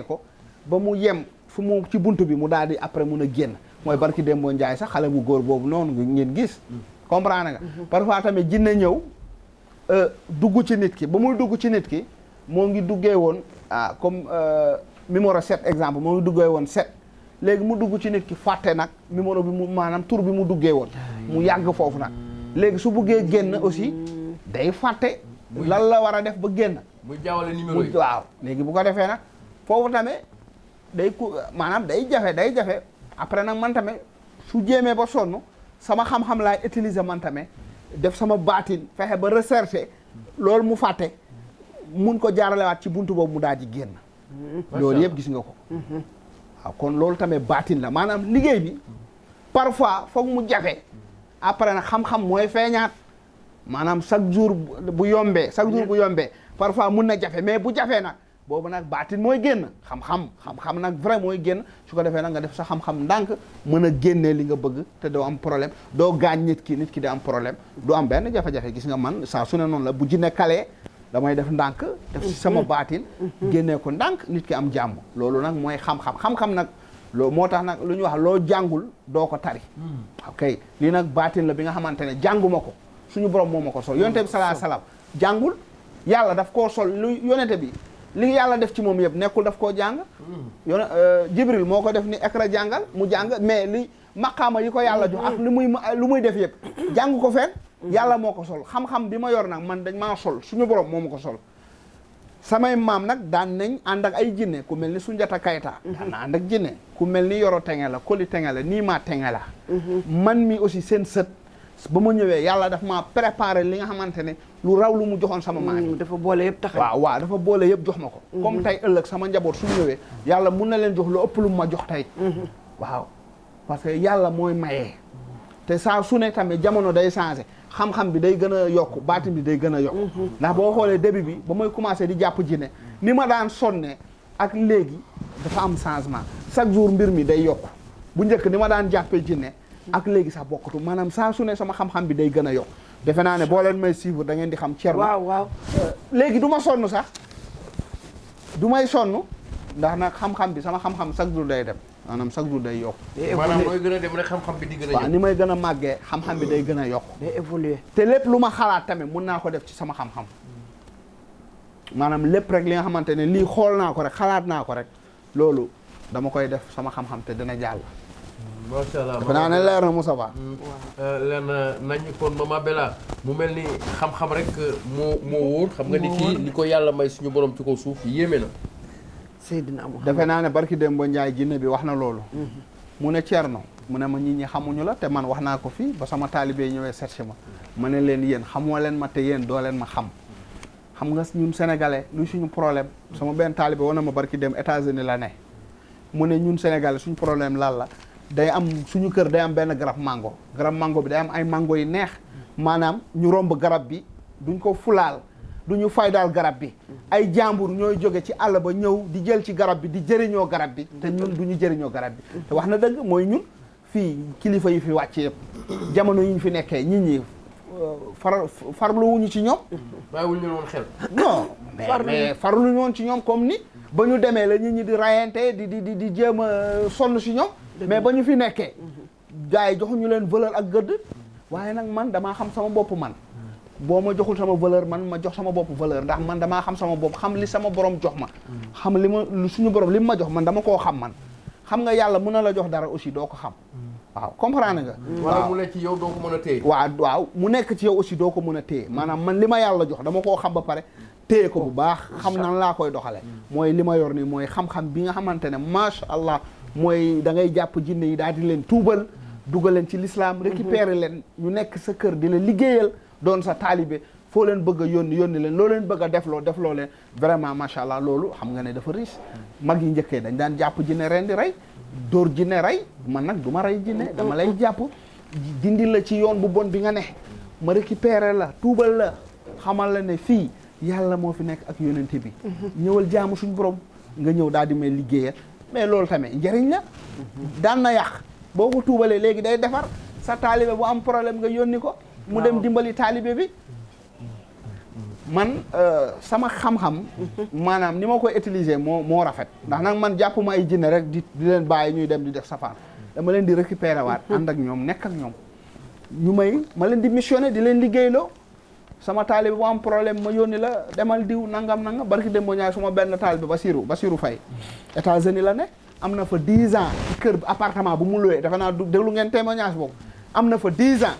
Speaker 3: ko ba mu yem fu mu ci buntu bi mu daal di après mun a génn mooy barki Dembo Njaay sax xale bu góor boobu noonu ngeen gis comprendre nga parfois tamit jinne ñëw dugg ci nit ki ba muy dugg ci nit ki moo ngi duggee woon comme numéro 7 exemple moo ngi duggee woon 7 léegi mu dugg ci nit ki fàtte nag numéro bi mu maanaam tur bi mu duggee woon mu yàgg foofu nag léegi su buggee génn aussi day fàtte lan la war a def ba génn
Speaker 1: muy jaawale numéro yi
Speaker 3: waaw léegi bu ko defee nag foofu tamit maanaam day jafe après nag man tamit su jéemee ba sonn sama xam-xam laay utiliser man tamit def sama baatin fexe ba rechercher loolu mu fàtte mun ko jaaralewaat ci buntu boobu mu daal di génn loolu yëpp gis nga ko waaw kon loolu tamit baatin la maanaam liggéey bi parfois foog mu jafe après nag xam-xam mooy feeñaat maanaam chaque jour bu yombee parfois mun na jafe mais bu jafee nag boobu nag baatin mooy génn xam-xam nag vrai mooy génn su ko defee nag nga def sa xam-xam ndànk mën a génnee li nga bëgg te doo am problème doo gaañ nit ki di am problème du am benn jafe-jafe gis nga man saa su ne noonu la bu jinne kalee damay def ndànk def si sama baatin génnee ko ndànk nit ki am jàmm loolu nag mooy xam-xam nag loolu moo tax nag lu ñuy wax loo jàngul doo ko tari ok lii nag baatin la bi nga xamante ne jànguma ko suñu borom moo ma ko sol yonente bi salaa salaam jàngul yàlla daf koo sol lu yonente bi li yàlla def ci moom yëpp nekkul daf koo jàng Jibril moo ko def ni Iqra jàngal mu jàng mais li maqaama yi ko yàlla jox ak lu muy def yëpp jàng ko fenn yàlla moo ko sol xam-xam bi ma yor nag man dañ maa sol suñu borom moo ma ko sol samay maam nag daan nañ ànd ak ay jinne ku mel ni Sunjata Kayta daan na ànd ak jinne ku mel ni Yoro Tenge la Koli Tenge la nii maa Tenge la man mi aussi seen sët ba ma ñëwee yàlla daf maa préparé li nga xamante ne lu raw lu mu joxoon sama maam
Speaker 2: dafa boole yëpp tax
Speaker 3: waaw dafa boole yëpp jox ma ko comme tey ëllëg sama njaboot suñu ñëwee yàlla mun na leen jox lu ëpp lu ma jox tey waaw parce que yàlla mooy mayee te saa su ne tamit jamono day changé xam-xam bi day gën a yokk baatin bi day gën a yokk ndax boo xoolee début bi ba may commencé di jàpp jinne ni ma daan sonne ak léegi dafa am changement chaque jour mbir mi day yokk bu njëkk ni ma daan jàppee jinne ak léegi sax bokkatu maanaam saa su ne sama xam-xam bi day gën a yokk defe naa ne boo leen may suivre da ngeen di xam Thierno
Speaker 2: waaw
Speaker 3: léegi du ma sonn sax du may sonn ndax nag xam-xam bi sama xam-xam chaque jour day dem maanaam chaque jour day yokk
Speaker 1: maanaam mooy gën a dem rek xam-xam bi di gën a
Speaker 3: waaw ni may gën a màggee xam-xam bi day gën a yokk
Speaker 2: day évoluer
Speaker 3: te lépp lu ma xalaat tamit mun naa ko def ci sama xam-xam maanaam lépp rek li nga xamante ne lii xool naa ko rek xalaat naa ko rek loolu dama koy def sama xam-xam te dina jàll.
Speaker 1: macha allah
Speaker 3: defe naa ne leer na Moussa Ba.
Speaker 1: leer na nañu kon Mama Bella mu mel ni xam-xam rek moo wóor. xam nga ni kii li ko yàlla may suñu borom ci kaw suuf yéeme na.
Speaker 2: Seydina Muhammad
Speaker 3: defe naa ne barki Demba Ndiaye jinne bi wax na loolu. mu ne Thierno mu ne ma nit ñi xamuñu la te man wax naa ko fii ba sama taalibe ñëwee cherché ma ne leen yéen xamoo leen ma te yéen doo leen ma xam nga ñun sénégalais luy suñu problème sama benn taalibe wana ma barki dem États-Unis la ne mu ne ñun sénégalais suñu problème lan la day am suñu kër day am benn garab mango bi day am ay mango yu neex maanaam ñu romb garab bi duñ ko fulaal duñu faydaal garab bi ay jàmbur ñooy jóge ci àll ba ñëw di jël ci garab bi di jëriñoo garab bi te ñun duñu jëriñoo garab bi te wax na dëgg mooy ñun fii kilifa yi fi wàcc yëpp jamono yi ñu fi nekkee nit ñi farluwuñu ci ñoom.
Speaker 1: bàyyiwuñu leen woon xel.
Speaker 3: non mais farluñu woon ci ñoom comme ni ba ñu demee la nit ñi di rayante di jéem a sonn si ñoom. mais ba ñu fi nekkee. gars yi joxuñu leen valeur ak gëdd. waaye nag man damaa xam sama bopp man. boo ma joxul sama valeur man ma jox sama bopp valeur ndax man damaa xam sama bopp xam li sama borom jox ma. xam li ma suñu borom li ma jox man dama koo xam man. xam nga yàlla mën na la jox dara aussi doo ko xam. waaw comprendre nga.
Speaker 1: wala mu nekk ci yow doo ko mën a téye.
Speaker 3: waaw mu nekk ci yow aussi doo ko mën a téye maanaam man li ma yàlla jox dama koo xam ba pare téye ko bu baax xam nan laa koy doxale mooy li ma yor nii mooy xam-xam bi nga xamante ne macha allah mooy da ngay jàpp jinne yi daal di leen tuubal dugal leen ci l'islam récupérer leen ñu nekk sa kër di la liggéeyal doon sa taalibe foo leen bëgg a yónni leen loo leen bëgg a defloo leen vraiment macha allah loolu xam nga ne dafa riche mag yi njëkkee dañ daan jàpp jinne ren di rey dóor jinne rey man nag du ma rey jinne dama lay jàpp dindi la ci yoon bu bon bi nga ne ma récupérer la tuubal la xamal la ne fii yàlla moo fi nekk ak yonente bi ñëwal jaamu suñu borom nga ñëw daal di may liggéeyal mais loolu tamit njëriñ la daan na yàq boo ko tuubalee léegi day defar sa taalibe bu am problème nga yónni ko mu dem dimbali taalibe bi man sama xam-xam maanaam ni ma koy utiliser moo rafet ndax nag man jàppuma ay jinne rek di leen bàyyi ñuy dem di def safaan dama leen di récupérer waat ànd ak ñoom nekk ak ñoom ma leen di missionné di leen liggéeyloo sama taalibe bu am problème ma yónni la demal diw nangam barki dem bo ñaay suma benn taalibe Basirou Faye États-Unis la ne am na fa 10 ans ci kër appartement bu mu loué dafa naa déglu ngeen témoignage boobu am na fa 10 ans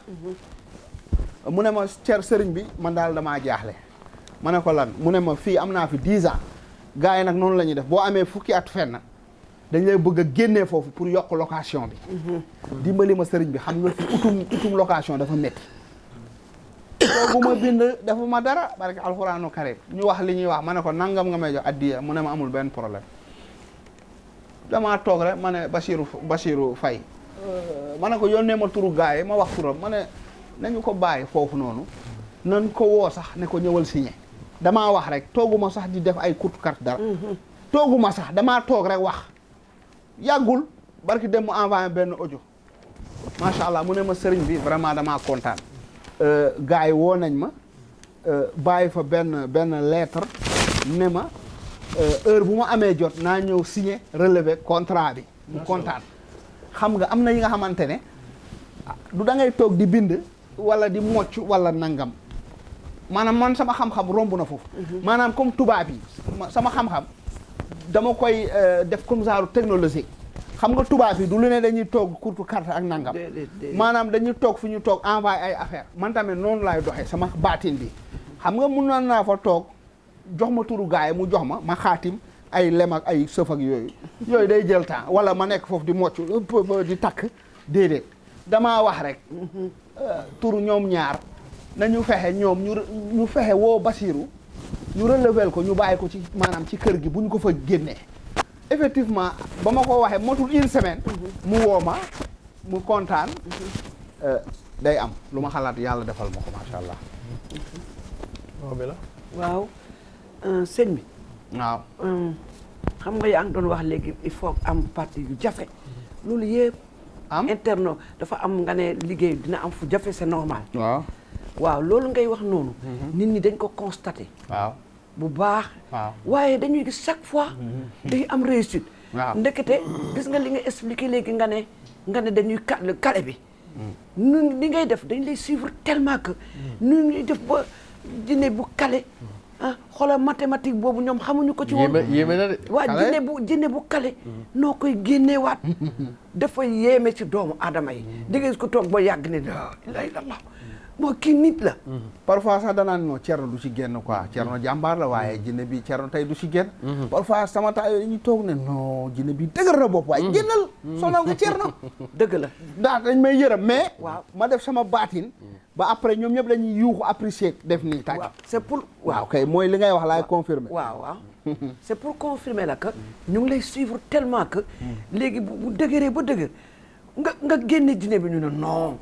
Speaker 3: mu ne ma cer sëriñ bi man daal damaa jaaxle ma ne ko lan mu ne ma fii am naa fi 10 ans gars yi nag noonu la ñuy def boo amee fukki at fenn dañ lay bëgg a génnee foofu pour yokk location bi dimbali ma sëriñ bi xam nga fi utum location dafa métti toogu ma bind dafa ma dara barke alxuraanu karim ñu wax li ñuy wax ma ne ko nangam nga may jox addiya mu ne ma amul benn problème damaa toog rek ma ne Basirou Faye ma ne ko yónnee ma turu gars yi ma wax turam ma ne nañu ko bàyyi foofu noonu nañ ko woo sax ne ko ñëwal signé damaa wax rek tooguma sax di def ay courte carte dara tooguma sax damaa toog rek wax yàggul barki dem mu envoyé benn audio macha allah mu ne ma sëriñ bi vraiment damaa kontaan gars yi woo nañ ma bàyyi fa benn lettre ne ma heure bu ma amee jot naa ñëw signé relevé contrat bi mu kontaan xam nga am na yi nga xamante ne du da ngay toog di bind wala di mocc wala nangam maanaam man sama xam-xam romb na foofu maanaam comme tubaab yi sama xam-xam dama koy def comme genre technologie xam nga tubaab yi du lu ne dañuy toog courte carte ak nangam maanaam dañuy toog fu ñu toog envoyé ay affaire man tamit noonu laay doxee sama baatin bi xam nga mun naa fa toog jox ma turu gaay mu jox ma xaatim ay lem ak ay sëf ak yooyu day jël temps wala ma nekk foofu di mocc di takk déedéet damaa wax rek turu ñoom ñaar nañu fexe ñoom ñu fexe woo Basirou ñu relever ko ñu bàyyi ko ci maanaam ci kër gi bu ñu ko fa génnee effectivement ba ma ko waxee motul une semaine mu woo ma mu kontaan day am lu ma xalaat yàlla defal ma ko macha allah
Speaker 2: waaw sëñ bi
Speaker 3: waaw
Speaker 2: xam nga yaa ngi doon wax léegi il faut am parti yu jafe loolu yëpp am interne dafa am nga ne liggéey dina am fu jafe c'est normal waaw loolu ngay wax noonu nit ñi dañ ko constaté waaw bu baax waaye dañuy gis chaque fois day am réussite ndekete gis nga li nga expliqué léegi nga ne dañuy kale bi nun li ngay def dañ lay suivre tellement que nu ñuy def ba jinne bu kale xoolal mathématique boobu ñoom xamuñu ko ci woon.
Speaker 1: yéeme na de.
Speaker 2: waa jinne bu kale. noo koy génneewaat. dafa yéeme ci doomu aadama yi. di nga gis ko toog ba yàgg ne la ilaha illallah moo kii nit la.
Speaker 3: parfois sax danaan non Thierno du ci génn quoi Thierno jàmbaar la waaye jinne bi Thierno tey du ci génn. parfois sama taa yooyu dañuy toog ne non jinne bi dëgër na bopp waaye génnal. sonal nga Thierno.
Speaker 2: dëgg la.
Speaker 3: ndax dañ may yërëm mais.
Speaker 2: waaw
Speaker 3: ma def sama baatin. ba après ñoom ñëpp dañuy yuuxu apprécier def nii tàcc.
Speaker 2: waaw c'est pour.
Speaker 3: waaw kay mooy li ngay wax laay confirmer.
Speaker 2: waaw c'est pour confirmer la que ñu ngi lay suivre tellement que. léegi bu dëgëree ba dëgër nga génne jinne bi ñu ne non.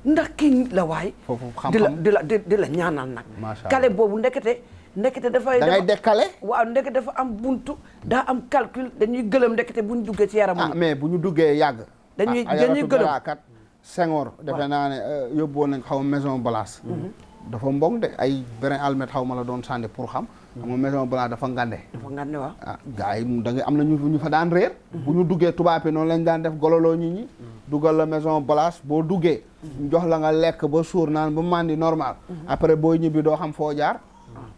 Speaker 2: ndax kii nit la waay.
Speaker 3: foofu xam-xam
Speaker 2: di la ñaanal nag.
Speaker 3: macha allah
Speaker 2: kale boobu ndekete dafay.
Speaker 3: da ngay dekkale.
Speaker 2: waaw ndekete dafa am buntu daa am calcul dañuy gëlëm ndekete bu ñu duggee ci yaramu.
Speaker 3: mais bu ñu duggee yàgg.
Speaker 2: dañuy gëlëm
Speaker 3: kat Senghor defe naa ne yóbbuwoon nañ xaw Maison Blanche. dafa mbong de ay brin almet xaw ma la doon sànni pour xam. xam nga Maison Blanche dafa ngande.
Speaker 2: waaw.
Speaker 3: gars yi da nga am na ñu fa daan réer. bu ñu duggee tubaab yi noonu lañ daan def gololoo nit ñi. dugal la Maison Blanche boo duggee. jox la nga lekk ba suur naan ba mandi normal. après booy ñibbi doo xam foo jaar.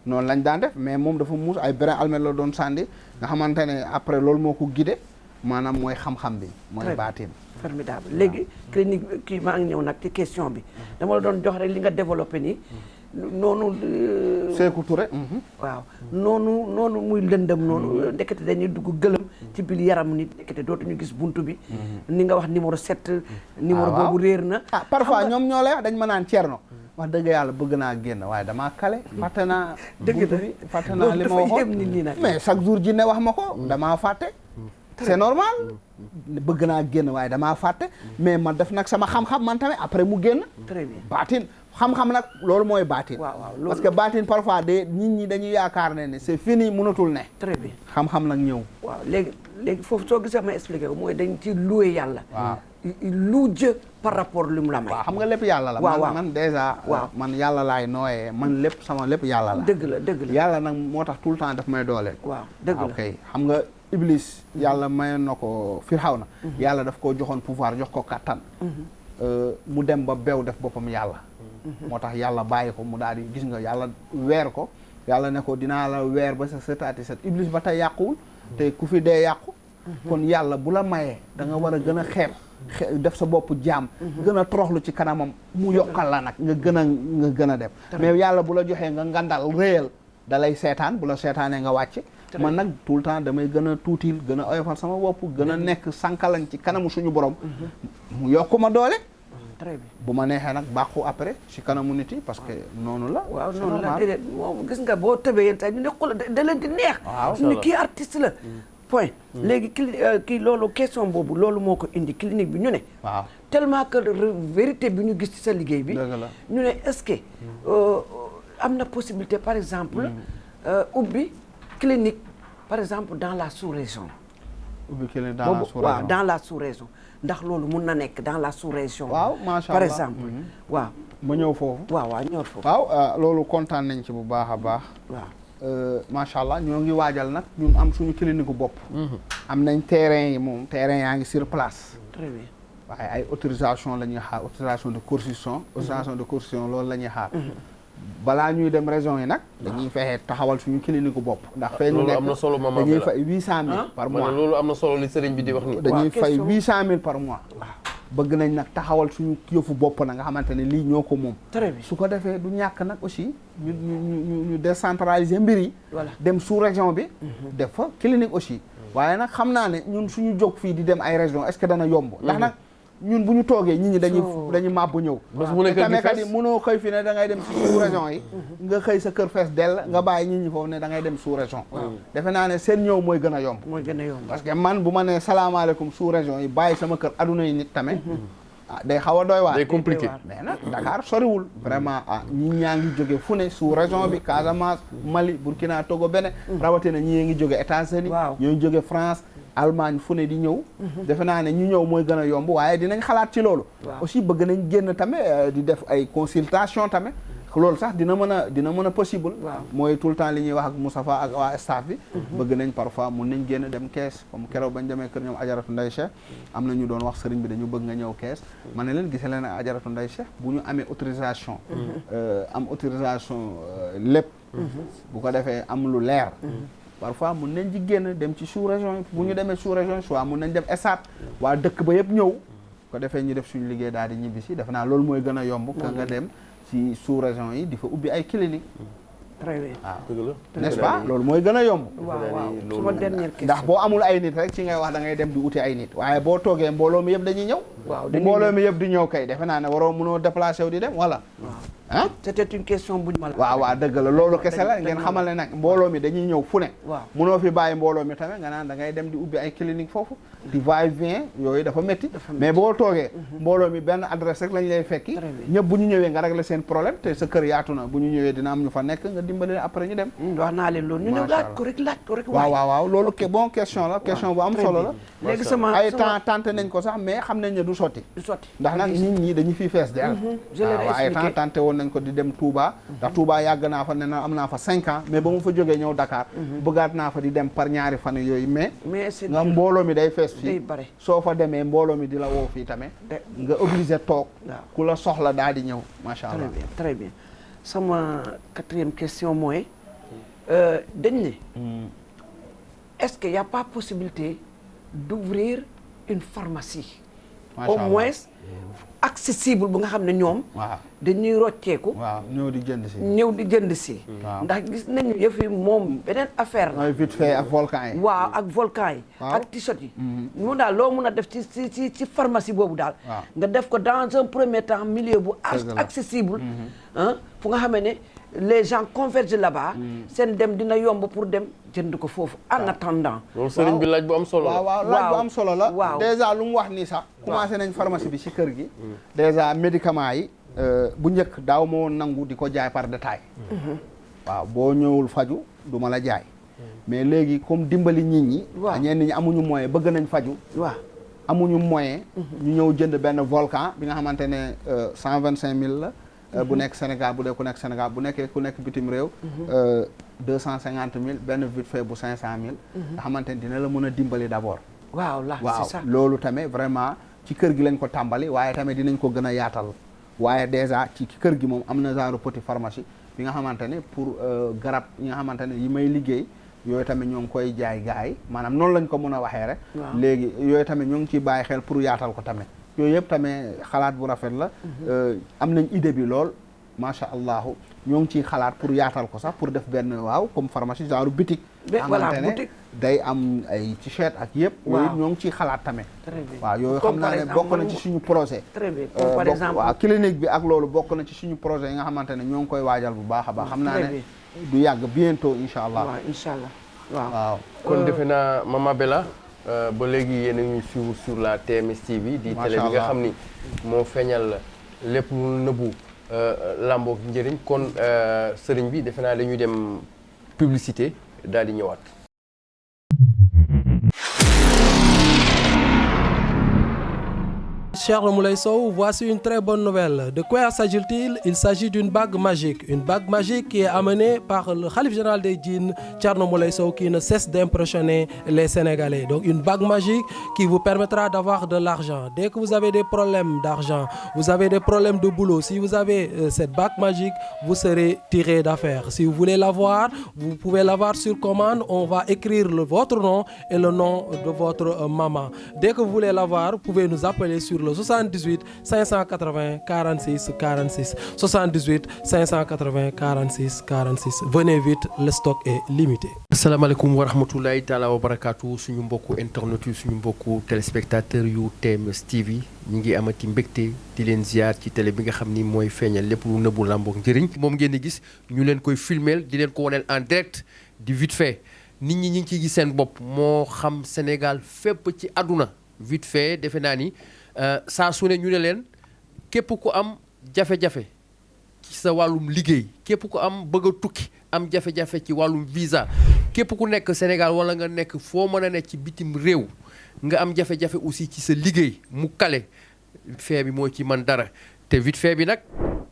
Speaker 3: noonu lañ daan def mais moom dafa muus ay brin almet la doon sànni nga xamante ne après loolu moo ko guidé maanaam mooy xam-xam bi. mooy baatin.
Speaker 2: formidable léegi clinique kii maa ngi ñëw nag ci question bi dama la doon jox rek li nga développé nii noonu.
Speaker 3: Sékou Touré.
Speaker 2: waaw noonu muy lëndëm noonu ndekete dañuy dugg gëlëm ci biir yaramu nit ndekete dootuñu gis buntu bi. ni nga wax numéro 7. numéro boobu réer na.
Speaker 3: parfois ñoom ñoo lay wax dañ ma naan Thierno. wax dëgg yàlla bëgg naa génn waaye damaa kale. fàtte naa buntu bi fàtte naa li ma waxoon
Speaker 2: nit ñi nag.
Speaker 3: mais chaque jour jinne wax ma ko. damaa fàtte. c'est normal. bëgg naa génn waaye damaa fàtte. mais man def nag sama xam-xam man tamit après mu génn.
Speaker 2: très bien
Speaker 3: baatin xam-xam nag loolu mooy baatin.
Speaker 2: waaw
Speaker 3: parce que baatin parfois nit ñi dañuy yaakaar ne c'est fini mënatul ne.
Speaker 2: très bien
Speaker 3: xam-xam nag ñëw.
Speaker 2: waaw léegi foofu soo gisee ma expliqué ko mooy dañ ci loué yàlla.
Speaker 3: waaw
Speaker 2: lu jë par rapport lu mu la may.
Speaker 3: waaw xam nga lépp yàlla la. man déjà. man yàlla laay nooyee man lépp sama lépp yàlla la.
Speaker 2: dëgg la
Speaker 3: yàlla nag moo tax tout le temps daf may dooleel.
Speaker 2: waaw dëgg la
Speaker 3: ok xam nga Iblis yàlla mayoon na ko Firawna. yàlla daf koo joxoon pouvoir jox ko kattan. mu dem ba beew def boppam yàlla. moo tax yàlla bàyyi ko mu daal di gis nga yàlla weer ko yàlla ne ko dinaa la weer ba sa sëtaati sët Iblis ba tey yàquwul. te ku fi dee yàqu. kon yàlla bu la mayee da nga war a gën a xeeb. def sa bopp jaam. gën a toroxlu ci kanamam mu yokkal la nag nga gën a dem. mais yàlla bu la joxee nga ngandal réyal da lay seetaan bu la seetaanee nga wàcc. man nag tout le temps damay gën a tuutil gën a oyofal sama bopp gën a nekk sànkalañ ci kanamu suñu borom. mu yokku ma doole.
Speaker 2: très bien
Speaker 3: bu ma neexee nag bàqu après ci kanamu nit yi parce que noonu la.
Speaker 2: waaw noonu la déedéet moom gis nga boo tëbee yéen tey ñu ne xool da leen di neex.
Speaker 3: waaw
Speaker 2: ni kii artiste la. point léegi kii loolu question boobu loolu moo ko indi clinique bi ñu ne.
Speaker 3: waaw
Speaker 2: tellement que vérité bi ñu gis ci sa liggéey bi.
Speaker 3: dëgg la
Speaker 2: ñu ne est-ce que am na possibilité par exemple. ubbi clinique par exemple dans la sous-région.
Speaker 3: ubbi clinique dans la sous-région
Speaker 2: waaw dans la sous-région ndax loolu mun na nekk dans la sous-région.
Speaker 3: waaw macha allah
Speaker 2: par exemple. waaw
Speaker 3: ma ñëw foofu.
Speaker 2: waaw ñëw foofu.
Speaker 3: waaw loolu kontaan nañ ci bu baax a baax.
Speaker 2: waaw.
Speaker 3: macha allah ñoo ngi waajal nag ñun am suñu clinique gu bopp. am nañ terrain yi moom terrain yaa ngi sur place.
Speaker 2: très bien.
Speaker 3: waaye ay autorisation la ñuy xaar autorisation de construction. autorisation de construction loolu la ñuy xaar. balaa ñuy dem région yi nag. dañuy fexe taxawal suñu clinique gu bopp. ndax fee ñu nekk
Speaker 1: am na solo maman
Speaker 3: dañuy fay 800000 par mois.
Speaker 1: loolu am na solo li sëriñ bi di wax nii.
Speaker 3: dañuy fay 800000 par mois. bëgg nañ nag taxawal suñu yëfu bopp na nga xamante ne lii ñoo ko moom.
Speaker 2: très bien
Speaker 3: su ko defee du ñàkk nag aussi ñu décentraliser mbir yi.
Speaker 2: voilà
Speaker 3: dem sous région bi. def fa clinique aussi. waaye nag xam naa ne ñun suñu jóg fii di dem ay région est-ce que dana yomb. ndax nag ñun bu ñu toogee nit ñi dañuy màbb ñëw. tamekat yi mënoo xëy fi ne da ngay dem si sous région yi. nga xëy sa kër fees dell nga bàyyi nit ñi foofu ne da ngay dem sous région. defe naa ne seen ñëw mooy gën a yomb.
Speaker 2: mooy gën a yomb
Speaker 3: parce que man bu ma nee salaamaaleykum sous région yi bàyyi sama kër aduna yi nit tamit. day xaw a doy waar.
Speaker 1: day compliqué
Speaker 3: mais nag Dakar soriwul. vraiment ñi ñaa ngi jóge fu ne sous région bi Casamance Mali Burkina Togo Bénin. rawatina ñi ngi jóge États-Unis ñoo ngi jóge France. Allemagne fu ne di ñëw. defe naa ne ñu ñëw mooy gën a yomb waaye dinañ xalaat ci loolu. aussi bëgg nañ génn tamit di def ay consultation tamit. loolu sax dina mën a possible. mooy tout le temps li ñuy wax ak Moustapha ak waa staff bi. bëgg nañ parfois mun nañ génn dem kees comme keroog bañ demee kër ñoom Ajaratu Ndeye Cheikh. am na ñu doon wax sëriñ bi dañu bëgg nga ñëw kees. ma ne leen gisee leen Ajaratu Ndeye Cheikh bu ñu amee autorisation. am autorisation lépp bu ko defee am lu leer parfois mun nañ ci génn dem ci sous région yi bu ñu demee sous région yi soit mun nañ dem ESAT waa dëkk ba yëpp ñëw ko defee ñu def suñu liggéey daal di ñibbi si defe naa loolu mooy gën a yomb ka nga dem ci sous région yi di fa ubbi ay clinique
Speaker 2: très bien
Speaker 3: waaw n'est-ce pas loolu mooy gën a yomb
Speaker 2: waaw suma dernière question
Speaker 3: ndax boo amul ay nit rek ci ngay wax da ngay dem di uti ay nit waaye boo toogee mbooloo mi yëpp dañuy ñëw
Speaker 2: waaw
Speaker 3: bu mbooloo mi yëpp di ñëw kay defe naa ne waroo mënoo déplacé wu di dem wala ah
Speaker 2: c'était une question bu ñu ma la
Speaker 3: waaw dëgg la loolu kese la ngeen xamal ne nag mbooloo mi dañuy ñëw fu ne
Speaker 2: waaw
Speaker 3: mënoo fi bàyyi mbooloo mi tamit nga naan da ngay dem di ubbi ay clinique foofu di va et vient yooyu dafa métti mais boo toogee mbooloo mi benn adresse rek lañ lay fekki ñëpp bu ñu ñëwee nga régler seen problème te sa kër yaatu na bu ñu ñëwee dina am ñu fa nekk nga dimbali après ñu dem
Speaker 2: wax naa leen loolu ñu ñëw laaj ko rek
Speaker 3: waaw loolu bon question la question bu am solo la
Speaker 2: léegi sama
Speaker 3: ay temps tenté nañ ko sax mais xam nañ ne du sotti ndax nag nit ñi dañuy fii fees del waaw ay temps tenté woon nañ ko di dem Touba ndax Touba yàgg naa fa ne na am naa fa 5 ans mais ba mu fa jógee ñëw Dakar bëggaat naa fa di dem par ñaari fan yooyu mais nga mbooloo mi day fees fii soo fa demee mbooloo mi di la woo fii tamit nga obligé toog ku la soxla daal di ñëw macha allah
Speaker 2: très bien sama 4e question mooy dañ ne est-ce qu'il y a pas possibilité d'ouvrir une pharmacie au moins accessible bu nga xam ne ñoom dañuy rocceeku
Speaker 3: ñëw di
Speaker 2: jënd si ndax gis nañu yëf yi moom beneen affaire la
Speaker 3: vite fait ak volcan yi
Speaker 2: ak volcan yi ak t-shirt yi mu daal loo mun a def ci pharmacie boobu daal nga def ko dans un premier temps milieu bu accessible fu nga xamee ne les gens convergent là-bas seen dem dina yomb pour dem jënd ko foofu en attendant
Speaker 1: loolu sëriñ bi laaj bu am solo la
Speaker 3: laaj bu am solo la déjà lu mu wax nii sax commencé nañ pharmacie bi ci kër gi déjà médicaments yi bu njëkk daaw ma woon nangu di ko jaay par détail waaw boo ñëwul faju du ma la jaay mais léegi comme dimbali nit ñi ñenn ñi amuñu moyen bëgg nañ faju amuñu moyen ñu ñëw jënd benn volcan bi nga xamante ne 125 000 la bu nekk Sénégal bu dee ku nekk Sénégal bu nekkee ku nekk bitim réew 250 000 benn vite fait bu 500 000 nga xamante ne dina la mën a dimbali d'abord
Speaker 2: waaw c'est ça
Speaker 3: loolu tamit vraiment ci kër gi lañ ko tàmbali waaye tamit dinañ ko gën a yaatal waaye déjà ci kër gi moom am na genre petit pharmacie bi nga xamante ne pour garab yi nga xamante ne yi may liggéey yooyu tamit ñoo ngi koy jaay gars yi maanaam noonu lañ ko mën a waxee rek léegi yooyu tamit ñoo ngi ciy bàyyi xel pour yaatal ko tamit yooyu yëpp tamit xalaat bu rafet la am nañ idée bi lool macha allah ñoo ngi ciy xalaat pour yaatal ko sax pour def benn comme pharmacie genre boutique
Speaker 2: voilà boutique
Speaker 3: day am ay t-shirt ak yëpp yooyu ñoo ngi ciy xalaat tamit waaw yooyu xam naa ne bokk na ci suñu projet
Speaker 2: très bien par exemple
Speaker 3: waaw clinique bi ak loolu bokk na ci suñu projet yi nga xamante ne ñoo ngi koy waajal bu baax a baax xam naa ne du yàgg bientôt incha allah
Speaker 2: waaw incha allah
Speaker 3: waaw
Speaker 1: kon defe naa Mama Bella ba léegi yéen a ngi suivre sur la TMS TV di télé bi nga xam ni moo feeñal lépp lu nëbbu làmboog njëriñ kon sëriñ bi defe naa dañuy dem publicité daal di ñëwaat.
Speaker 4: Cher Moulay Sow, voici une très bonne nouvelle. De quoi s'agit-il? Il s'agit d'une bague magique. Une bague magique qui est amenée par le Khalif général des djinns, Thierno Moulay Sow, qui ne cesse d'impressionner les Sénégalais. Donc une bague magique qui vous permettra d'avoir de l'argent. Dès que vous avez des problèmes d'argent, vous avez des problèmes de boulot, si vous avez cette bague magique, vous serez tiré d'affaire. Si vous voulez l'avoir, vous pouvez l'avoir sur commande. On va écrire votre nom et le nom de votre maman. Dès que vous voulez l'avoir, vous pouvez nous appeler sur le 78 580 46 46 78 580 46 46. Venez vite, le stock est limité.
Speaker 1: asalaamaaleykum wa rahmatulahi taala wa barakaatu suñu mbokku internet yu suñu mbokku téléspectateurs yu TMS TV ñu ngi amati mbégte di leen ziar ci télé bi nga xam ni mooy feeñal lépp lu nëbbu làmboog njëriñ moom ngeen di gis ñu leen koy filmeel di leen ko waneel en direct di vite fait nit ñi ngi ciy gis seen bopp moo xam Sénégal fépp ci àdduna vite fait defe naa ni saa su ne ñu ne leen képp ku am jafe-jafe ci sa wàllum liggéey képp ku am bëgg a tukki am jafe-jafe ci wàllum visa képp ku nekk Sénégal wala nga nekk foo mën a nekk ci bitim réew nga am jafe-jafe aussi ci sa liggéey mu kale vite fait bi moo ci man dara te vite fait bi nag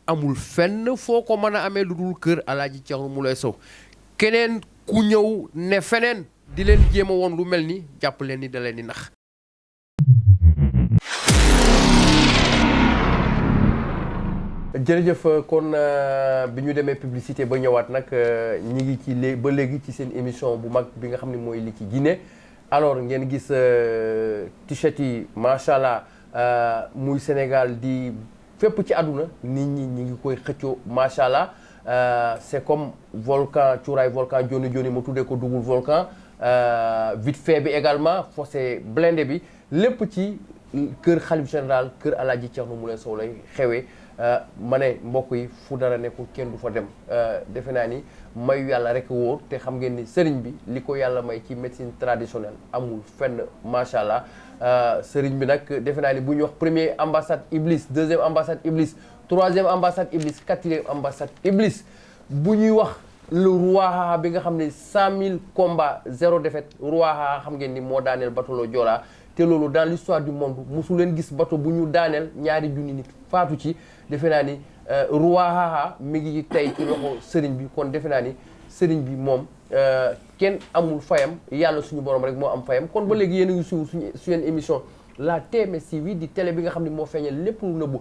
Speaker 1: amul fenn foo ko mën a amee lu dul kër Alaaji Thierno Moulay Sow keneen ku ñëw ne feneen di leen jéem a woon lu mel ni jàpp leen ni da leen di nax. jërëjëf kon bi ñu demee publicité ba ñëwaat nag ñi ngi ci ba léegi ci seen émission bu mag bi nga xam ne mooy li ci Guinée alors ngeen gis t-shirt yi macha allah muy Sénégal di fépp ci àdduna nit ñi ngi koy xëccoo macha allah c'est comme volcan cuuraay volcan joni joni ma tuddee ko double volcan vite fait bi également fossé blindé bi lépp ci kër xalif général kër Alaaji Thierno Moule Sow lay xewee ma ne mbokk yi fu dara nekkul kenn du fa dem defe naa ni mayu yàlla rek wóor te xam ngeen ni sëriñ bi li ko yàlla may ci médecine traditionnelle amul fenn macha allah sëriñ bi nag defe naa ni bu ñu wax premier ambassade Iblis deuxième ambassade Iblis troisième ambassade Iblis quatrième ambassade Iblis bu ñuy wax le roi bi nga xam ne 100 000 combats 0 défaite roi xam ngeen ni moo daaneel bateau Joola te loolu dans l'histoire du monde mosu leen gis bateau bu ñu daaneel ñaari junni nit faatu ci defe naa ni roi mi ngi tey ci loxo sëriñ bi kon defe naa ni sëriñ bi moom kenn amul fayam yàlla suñu borom rek moo am fayam kon ba léegi yéen a ngi suñu émission la TMS TV di télé bi nga xam ne moo feeñal lépp lu nëbbu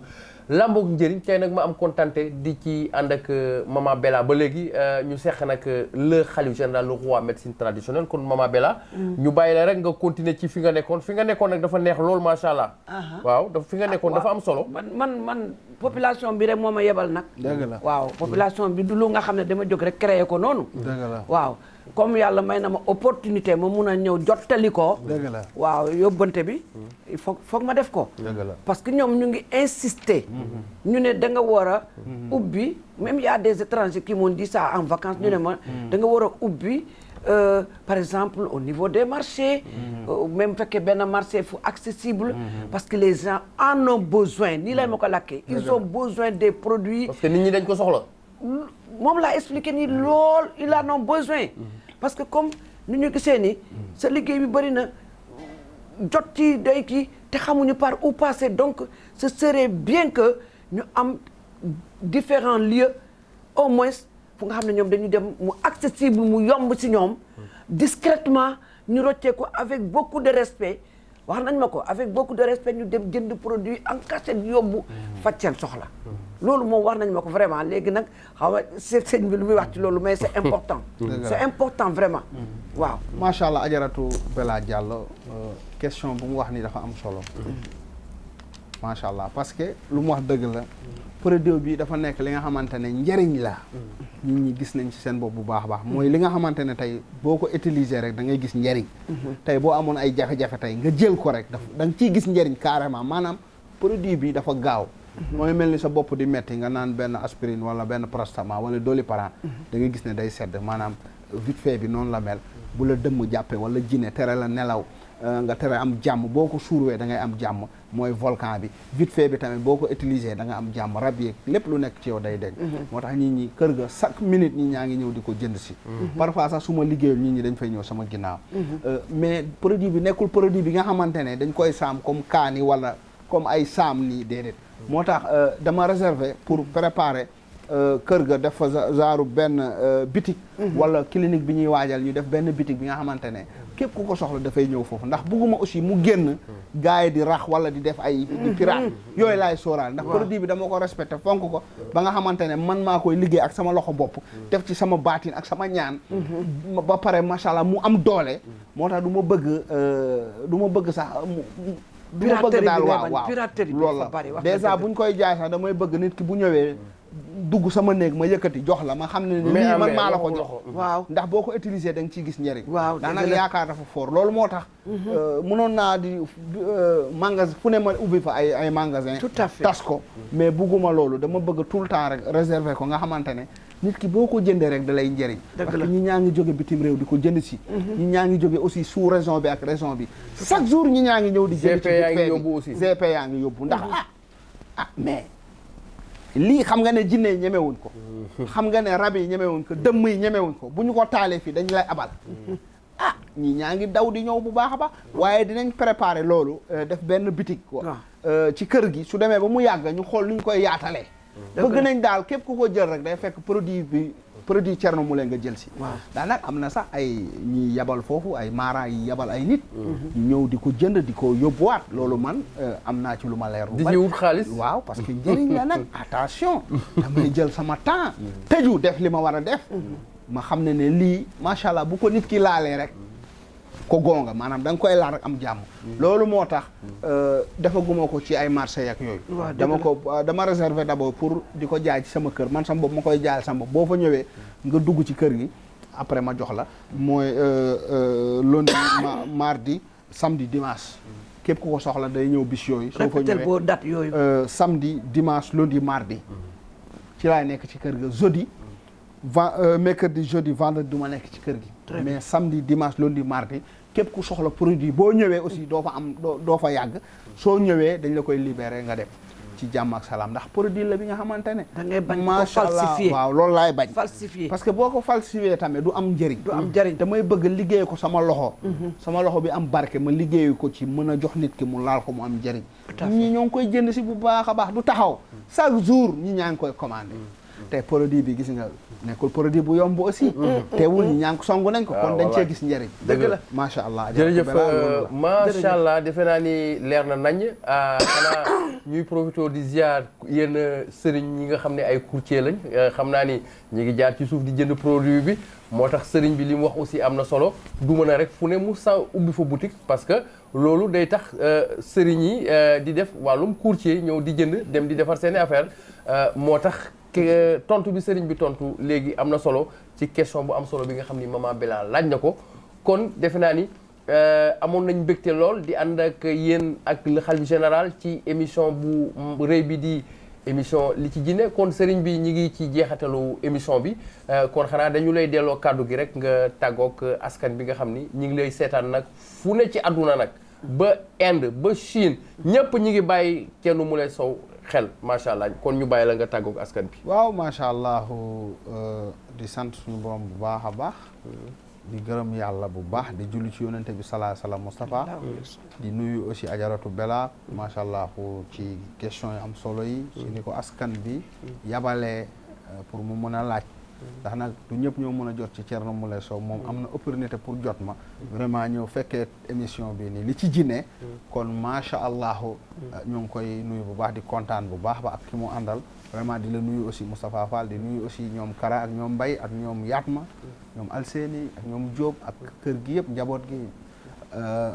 Speaker 1: lamboog njëriñ tey nag ma am contenté di ci ànd ak Mama Bella ba léegi ñu seq nag le khalife général le roi médecine traditionnelle kon Mama Bella ñu bàyyi la rek nga continuer ci fi nga nekkoon nag dafa neex loolu macha allah. waaw fi nga nekkoon dafa am solo.
Speaker 2: man population bi rek moo ma yebal nag.
Speaker 3: dëgg la
Speaker 2: waaw population bi du lu nga xam ne dama jóg rek créé ko noonu.
Speaker 3: dëgg la
Speaker 2: waaw comme yàlla may na ma opportunité ma mun a ñëw jottali ko.
Speaker 3: dëgg la
Speaker 2: waaw yóbbante bi. il faut ma def ko.
Speaker 3: dëgg la
Speaker 2: parce que ñoom ñu ngi insister. ñu ne da nga war a ubbi même y a des étrangers qui m'ont dit ça en vacances ñu ne ma da nga war a ubbi par exemple au niveau des marchés même fekkee benn marché fu accessible parce que les gens en ont besoin nii lay ma ko lakkee ils ont besoin des produits
Speaker 1: parce que nit ñi dañ ko soxla
Speaker 2: moom laa expliqué nii lool ils en ont besoin parce que comme ni ñu gisee ni sa liggéey bi bëri na jot ci day kii te xamuñu par où passer donc ce serait bien que ñu am différents lieux au moins fu nga xam ne ñoom dañuy dem mu accessible mu yomb ci ñoom discrètement ñu roccee ko avec beaucoup de respect wax nañ ma ko avec beaucoup de respect ñu dem jënd produit en cachette yóbbu faj seen soxla loolu moom wax nañ ma ko vraiment léegi nag xaw ma sëñ bi lu muy wax ci loolu mais c'est important c'est important vraiment waaw
Speaker 3: macha allah ajaratu Bella Diallo question bu mu wax ni dafa am solo macha allah parce que lu mu wax dëgg la produit bi dafa nekk li nga xamante ne njëriñ la nit ñi gis nañ ci seen bopp bu baax a baax mooy li nga xamante ne tey boo ko utiliser rek da ngay gis njëriñ tey boo amoon ay jafe-jafe tey nga jël ko rek da nga ciy gis njëriñ carrément maanaam produit bi dafa gaaw mooy mel ni sa bopp di metti nga naan benn aspirine wala benn paracetamol wala doliprane da ngay gis ne day sedd maanaam vite fait bi noonu la mel bu la dëmm jàppe wala jine tere la nelaw nga tere am jàmm boo ko suurwee da ngay am jàmm mooy volcan bi vite fait bi tamit boo ko utiliser da nga am jàmm rab yeeg lépp lu nekk ci yow day deñ moo tax nit ñi kër ga chaque minute ñi ñaa ngi ñëw di ko jënd si parfois sax su ma liggéeyul nit ñi dañ fay ñëw sama ginnaaw mais produit bi nekkul produit bi nga xamante ne dañ koy saam comme kaani wala comme ay saam nii déedéet moo tax dama réserver pour préparer kër ga def fa genre benn bitig wala clinique bi ñuy waajal ñu def benn bitig bi nga xamante ne képp ku ko soxla dafay ñëw foofu ndax bugguma aussi mu génn gars yi di rax wala di def ay di pirate yooyu laay sóoraal ndax produit bi dama ko respecté fonk ko ba nga xamante ne man maa koy liggéey ak sama loxo bopp def ci sama baatin ak sama ñaan ba pare macha allah mu am doole moo tax du ma bëgg sax du ma bëgg daal waaw loolu la dèjà buñ koy jaay sax damay bëgg nit ki bu ñëwee dugg sama néeg ma yëkkati jox la ma xam ne lii man maa la ko jox
Speaker 2: waaw
Speaker 3: ndax boo ko utiliser da nga ciy gis njëriñ
Speaker 2: waaw
Speaker 3: daanaka yaakaar dafa fort loolu moo tax mënoon naa di magasin fu ne ma ubbi fa ay magasin
Speaker 2: tout à fait
Speaker 3: tas ko mais bugguma loolu dama bëgg tout le temps rek réserver ko nga xamante ne nit ki boo ko jëndee rek da lay njëriñ parce que ñi ñaa ngi jóge bitim réew di ko jënd si ñi ñaa ngi jóge aussi sous région bi ak région bi chaque jour ñi ñaa ngi ñëw di jënd ci GP yaa ngi yóbbu ndax mais lii xam nga ne jinne yi ñemewuñ ko xam nga ne rab yi ñemewuñ ko dëmm yi ñemewuñ ko bu ñu ko taalee fii dañ lay abal ñii ñaa ngi daw di ñëw bu baax a baax waaye dinañ préparer loolu def benn bitig quoi ci kër gi su demee ba mu yàgg ñu xool nu ñu koy yaatalee bëgg nañ daal képp ku ko jël rek day fekk produit bi produit Thierno Moule nga jël si daanaka am na sax ay ñi yabal foofu ay maara yi yabal ay nit ñëw di ko jënd di ko yóbbuwaat loolu man am naa ci lu ma leer lu
Speaker 1: di ci wut xaalis
Speaker 3: waaw parce que njëriñ la nag attention damay jël sama temps tëju def li ma war a def ma xam ne lii macha allah bu ko nit ki laalee rek ko gonga maanaam da nga koy laal rek am jàmm loolu moo tax defaguma ko ci ay marché yak yooyu dama réserver d'abord pour di ko jaay ci sama kër man sama bopp ma koy jaay sama bopp boo fa ñëwee nga dugg ci kër gi après ma jox la mooy lundi mardi samedi dimanche képp ku ko soxla day ñëw bis yooyu soo fa ñëwee
Speaker 2: boo date yooyu
Speaker 3: samedi dimanche lundi mardi ci laay nekk ci kër ga jeudi mercredi jeudi vendredi du ma nekk ci kër gi mais samedi dimanche lundi mardi képp ku soxla produit boo ñëwee aussi doo fa am doo fa yàgg soo ñëwee dañ la koy libérer nga dem ci jàmm ak salaam ndax produit la bi nga xamante ne
Speaker 2: da ngay bañ ko
Speaker 3: macha allah
Speaker 2: falsifié
Speaker 3: waaw loolu laay bañ
Speaker 2: falsifié
Speaker 3: parce que boo ko falsifié tamit du am njëriñ
Speaker 2: du am njëriñ
Speaker 3: damay bëgg liggéey ko sama loxo bi am barke ma liggéeyu ko ci mën a jox nit ki mu laal ko mu am njëriñ ñi ñoo ngi koy jënd si bu baax a baax du taxaw chaque jour ñi ñaa ngi koy commandé te produit bi gis nga nekkul produit bu yomb aussi teewul ñi ñaa ngi songu nañ ko kon dañ cee gis njëriñ
Speaker 1: dëgg la
Speaker 3: macha allah
Speaker 1: jërëjëf macha allah defe naa ni leer na nañ xanaa ñuy profité di ziar yenn sëriñ ñi nga xam ne ay courtier lañ xam naa ni ñi ngi jaar ci suuf di jënd produit bi moo tax sëriñ bi li mu wax aussi am na solo du mën a rek fu ne mu sa ubbi fa boutique parce que loolu day tax sëriñ yi di def wàllum courtier ñëw di jënd dem di defar seeni affaire moo tax tontu bi sëriñ bi tontu léegi am na solo ci question bu am solo bi nga xam ni maman Bella laaj na ko kon defe naa ni amoon nañ mbégte lool di ànd ak yéen ak le khalife général ci émission bu rëy bi di émission li ci jinne kon sëriñ bi ñi ngi ci jeexatalu émission bi kon xanaa dañu lay delloo kàddu gi rek nga tàggoog askan bi nga xam ni ñi ngi lay seetaan nag fu ne ci àdduna nag ba Inde ba Chine ñëpp ñi ngi bàyyi Thierno Moule Sow xel macha allah kon ñu bàyyi la nga tàggoog askan bi.
Speaker 3: waaw macha allah di sant suñu borom bu baax a baax. di gërëm yàlla bu baax di julli ci yonente bi salaa salaam Moustapha. di nuyu aussi ajaratu Bella macha allah ci question yi am solo yi. ci ni ko askan bi yabalee pour mu mën a laaj. ndax nag du ñëpp ñoo mën a jot ci Thierno Moule Sow moom am na opportunité pour jot ma vraiment ñëw fekkee émission bi nii li ci jinne kon macha allah ñoo ngi koy nuyu bu baax di kontaan bu baax ba ak ki mu àndal vraiment di la nuyu aussi Moustapha Fall di nuyu aussi ñoom Kara ak ñoom Mbaye ak ñoom Yatma ñoom Alseeni ak ñoom Diop ak kër gi yëpp njaboot gi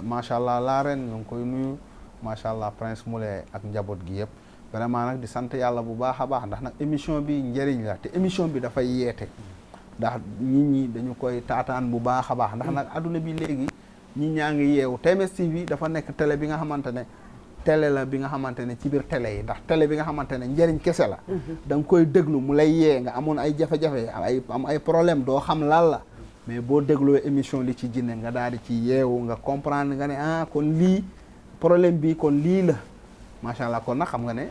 Speaker 3: macha allah la ren ñoo ngi koy nuyu macha allah Prince Moule ak njaboot gi yëpp vraiment nag di sant yàlla bu baax a baax ndax nag émission bi njëriñ la te émission bi dafay yeete ndax nit ñi dañu koy taataan bu baax a baax ndax nag adduna bi léegi ñi ñaa ngi yeewu TMS TV dafa nekk télé bi nga xamante ne télé la bi nga xamante ne ci biir télé yi ndax télé bi nga xamante ne njëriñ kese la da nga koy déglu mu lay yee nga amoon ay jafe-jafe am ay problème doo xam lan la mais boo dégloo émission li ci jinne nga daal di ci yeewu nga comprendre nga ne ah kon lii problème bi kon lii la macha allah kon nag xam nga ne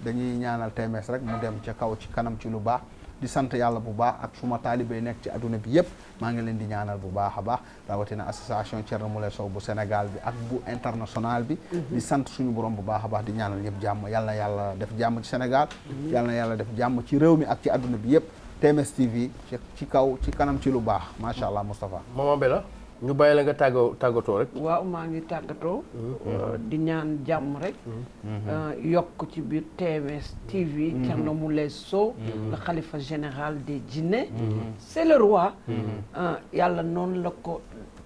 Speaker 3: dañuy ñaanal TMS rek mu dem ca kaw ci kanam ci lu baax di sant yàlla bu baax ak suma taalibe nekk ci adduna bi yëpp maa ngi leen di ñaanal bu baax a baax rawatina association Thierno Moule Sow bu Sénégal bi ak bu international bi di sant suñu borom bu baax a baax di ñaanal ñëpp jàmm yal na yàlla def jàmm ci Sénégal yal na yàlla def jàmm ci réew mi ak ci adduna bi yëpp TMS TV ci kaw ci kanam ci lu baax macha allah Moustapha.
Speaker 1: maman Bella ñu bàyyi la nga tàggatoo rek.
Speaker 2: waaw maa ngi tàggatoo. di ñaan jàmm rek. yokk ci biir TMS TV. Thierno Moule Sow. le khalifa général des djinns. c'est le roi. yàlla noonu la ko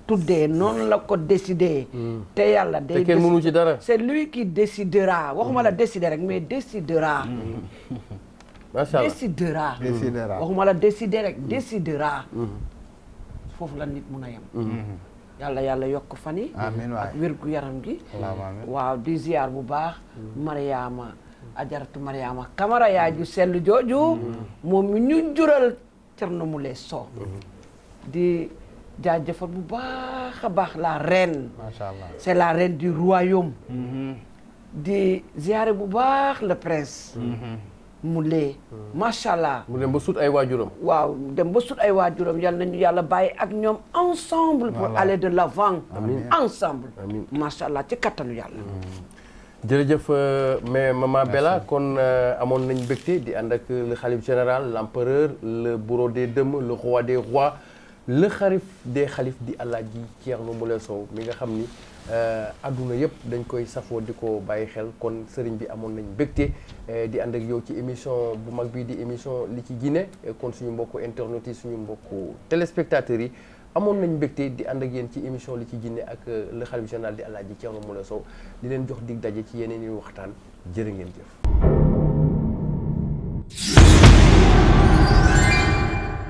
Speaker 2: tuddee noonu la ko décidé. te yàlla day.
Speaker 1: te kenn mënu ci dara.
Speaker 2: c'est lui qui décidera waxuma la décider rek mais décidera.
Speaker 1: macha allah
Speaker 2: décidera. waxuma la décider rek décidera. foofu la nit mun a yem yàlla yokk fan yi
Speaker 3: amiin waay
Speaker 2: ak wérgu yaram gi waaw di ziar bu baax Mariama ajaratu Mariama Kamara yaay ju sell jooju moom mi ñu jural Thierno Moule Sow di jaajëfal bu baax a baax la reine
Speaker 3: macha allah
Speaker 2: c'est la reine du royaume di ziare bu baax le prince Moule macha allah.
Speaker 1: mu dem ba sut ay waajuram.
Speaker 2: waaw dem ba sut ay waajuram yal nañu yàlla bàyyi ak ñoom ensemble. pour aller de l'avant. ensemble. macha allah ci kattanu yàlla.
Speaker 1: jërëjëf mais Mama Bella kon amoon nañ mbégte di ànd ak le khalife général l'empereur le bourreau des dëmm le roi des rois le xalif des xalif di Alaaji Thierno Moule Sow mi nga xam ni adduna yëpp dañ koy safoo di ko bàyyi xel kon sëriñ bi amoon nañ mbégte di ànd ak yow ci émission bu mag bi di émission li ci Guinée kon suñu mbokku internet yi suñu mbokku téléspectateurs yi amoon nañ mbégte di ànd ak yéen ci émission li ci Guinée ak le khalife général di Alaaji Thierno Moule Sow di leen jox dig daje ci yeneen i waxtaan jërë ngeen jëf.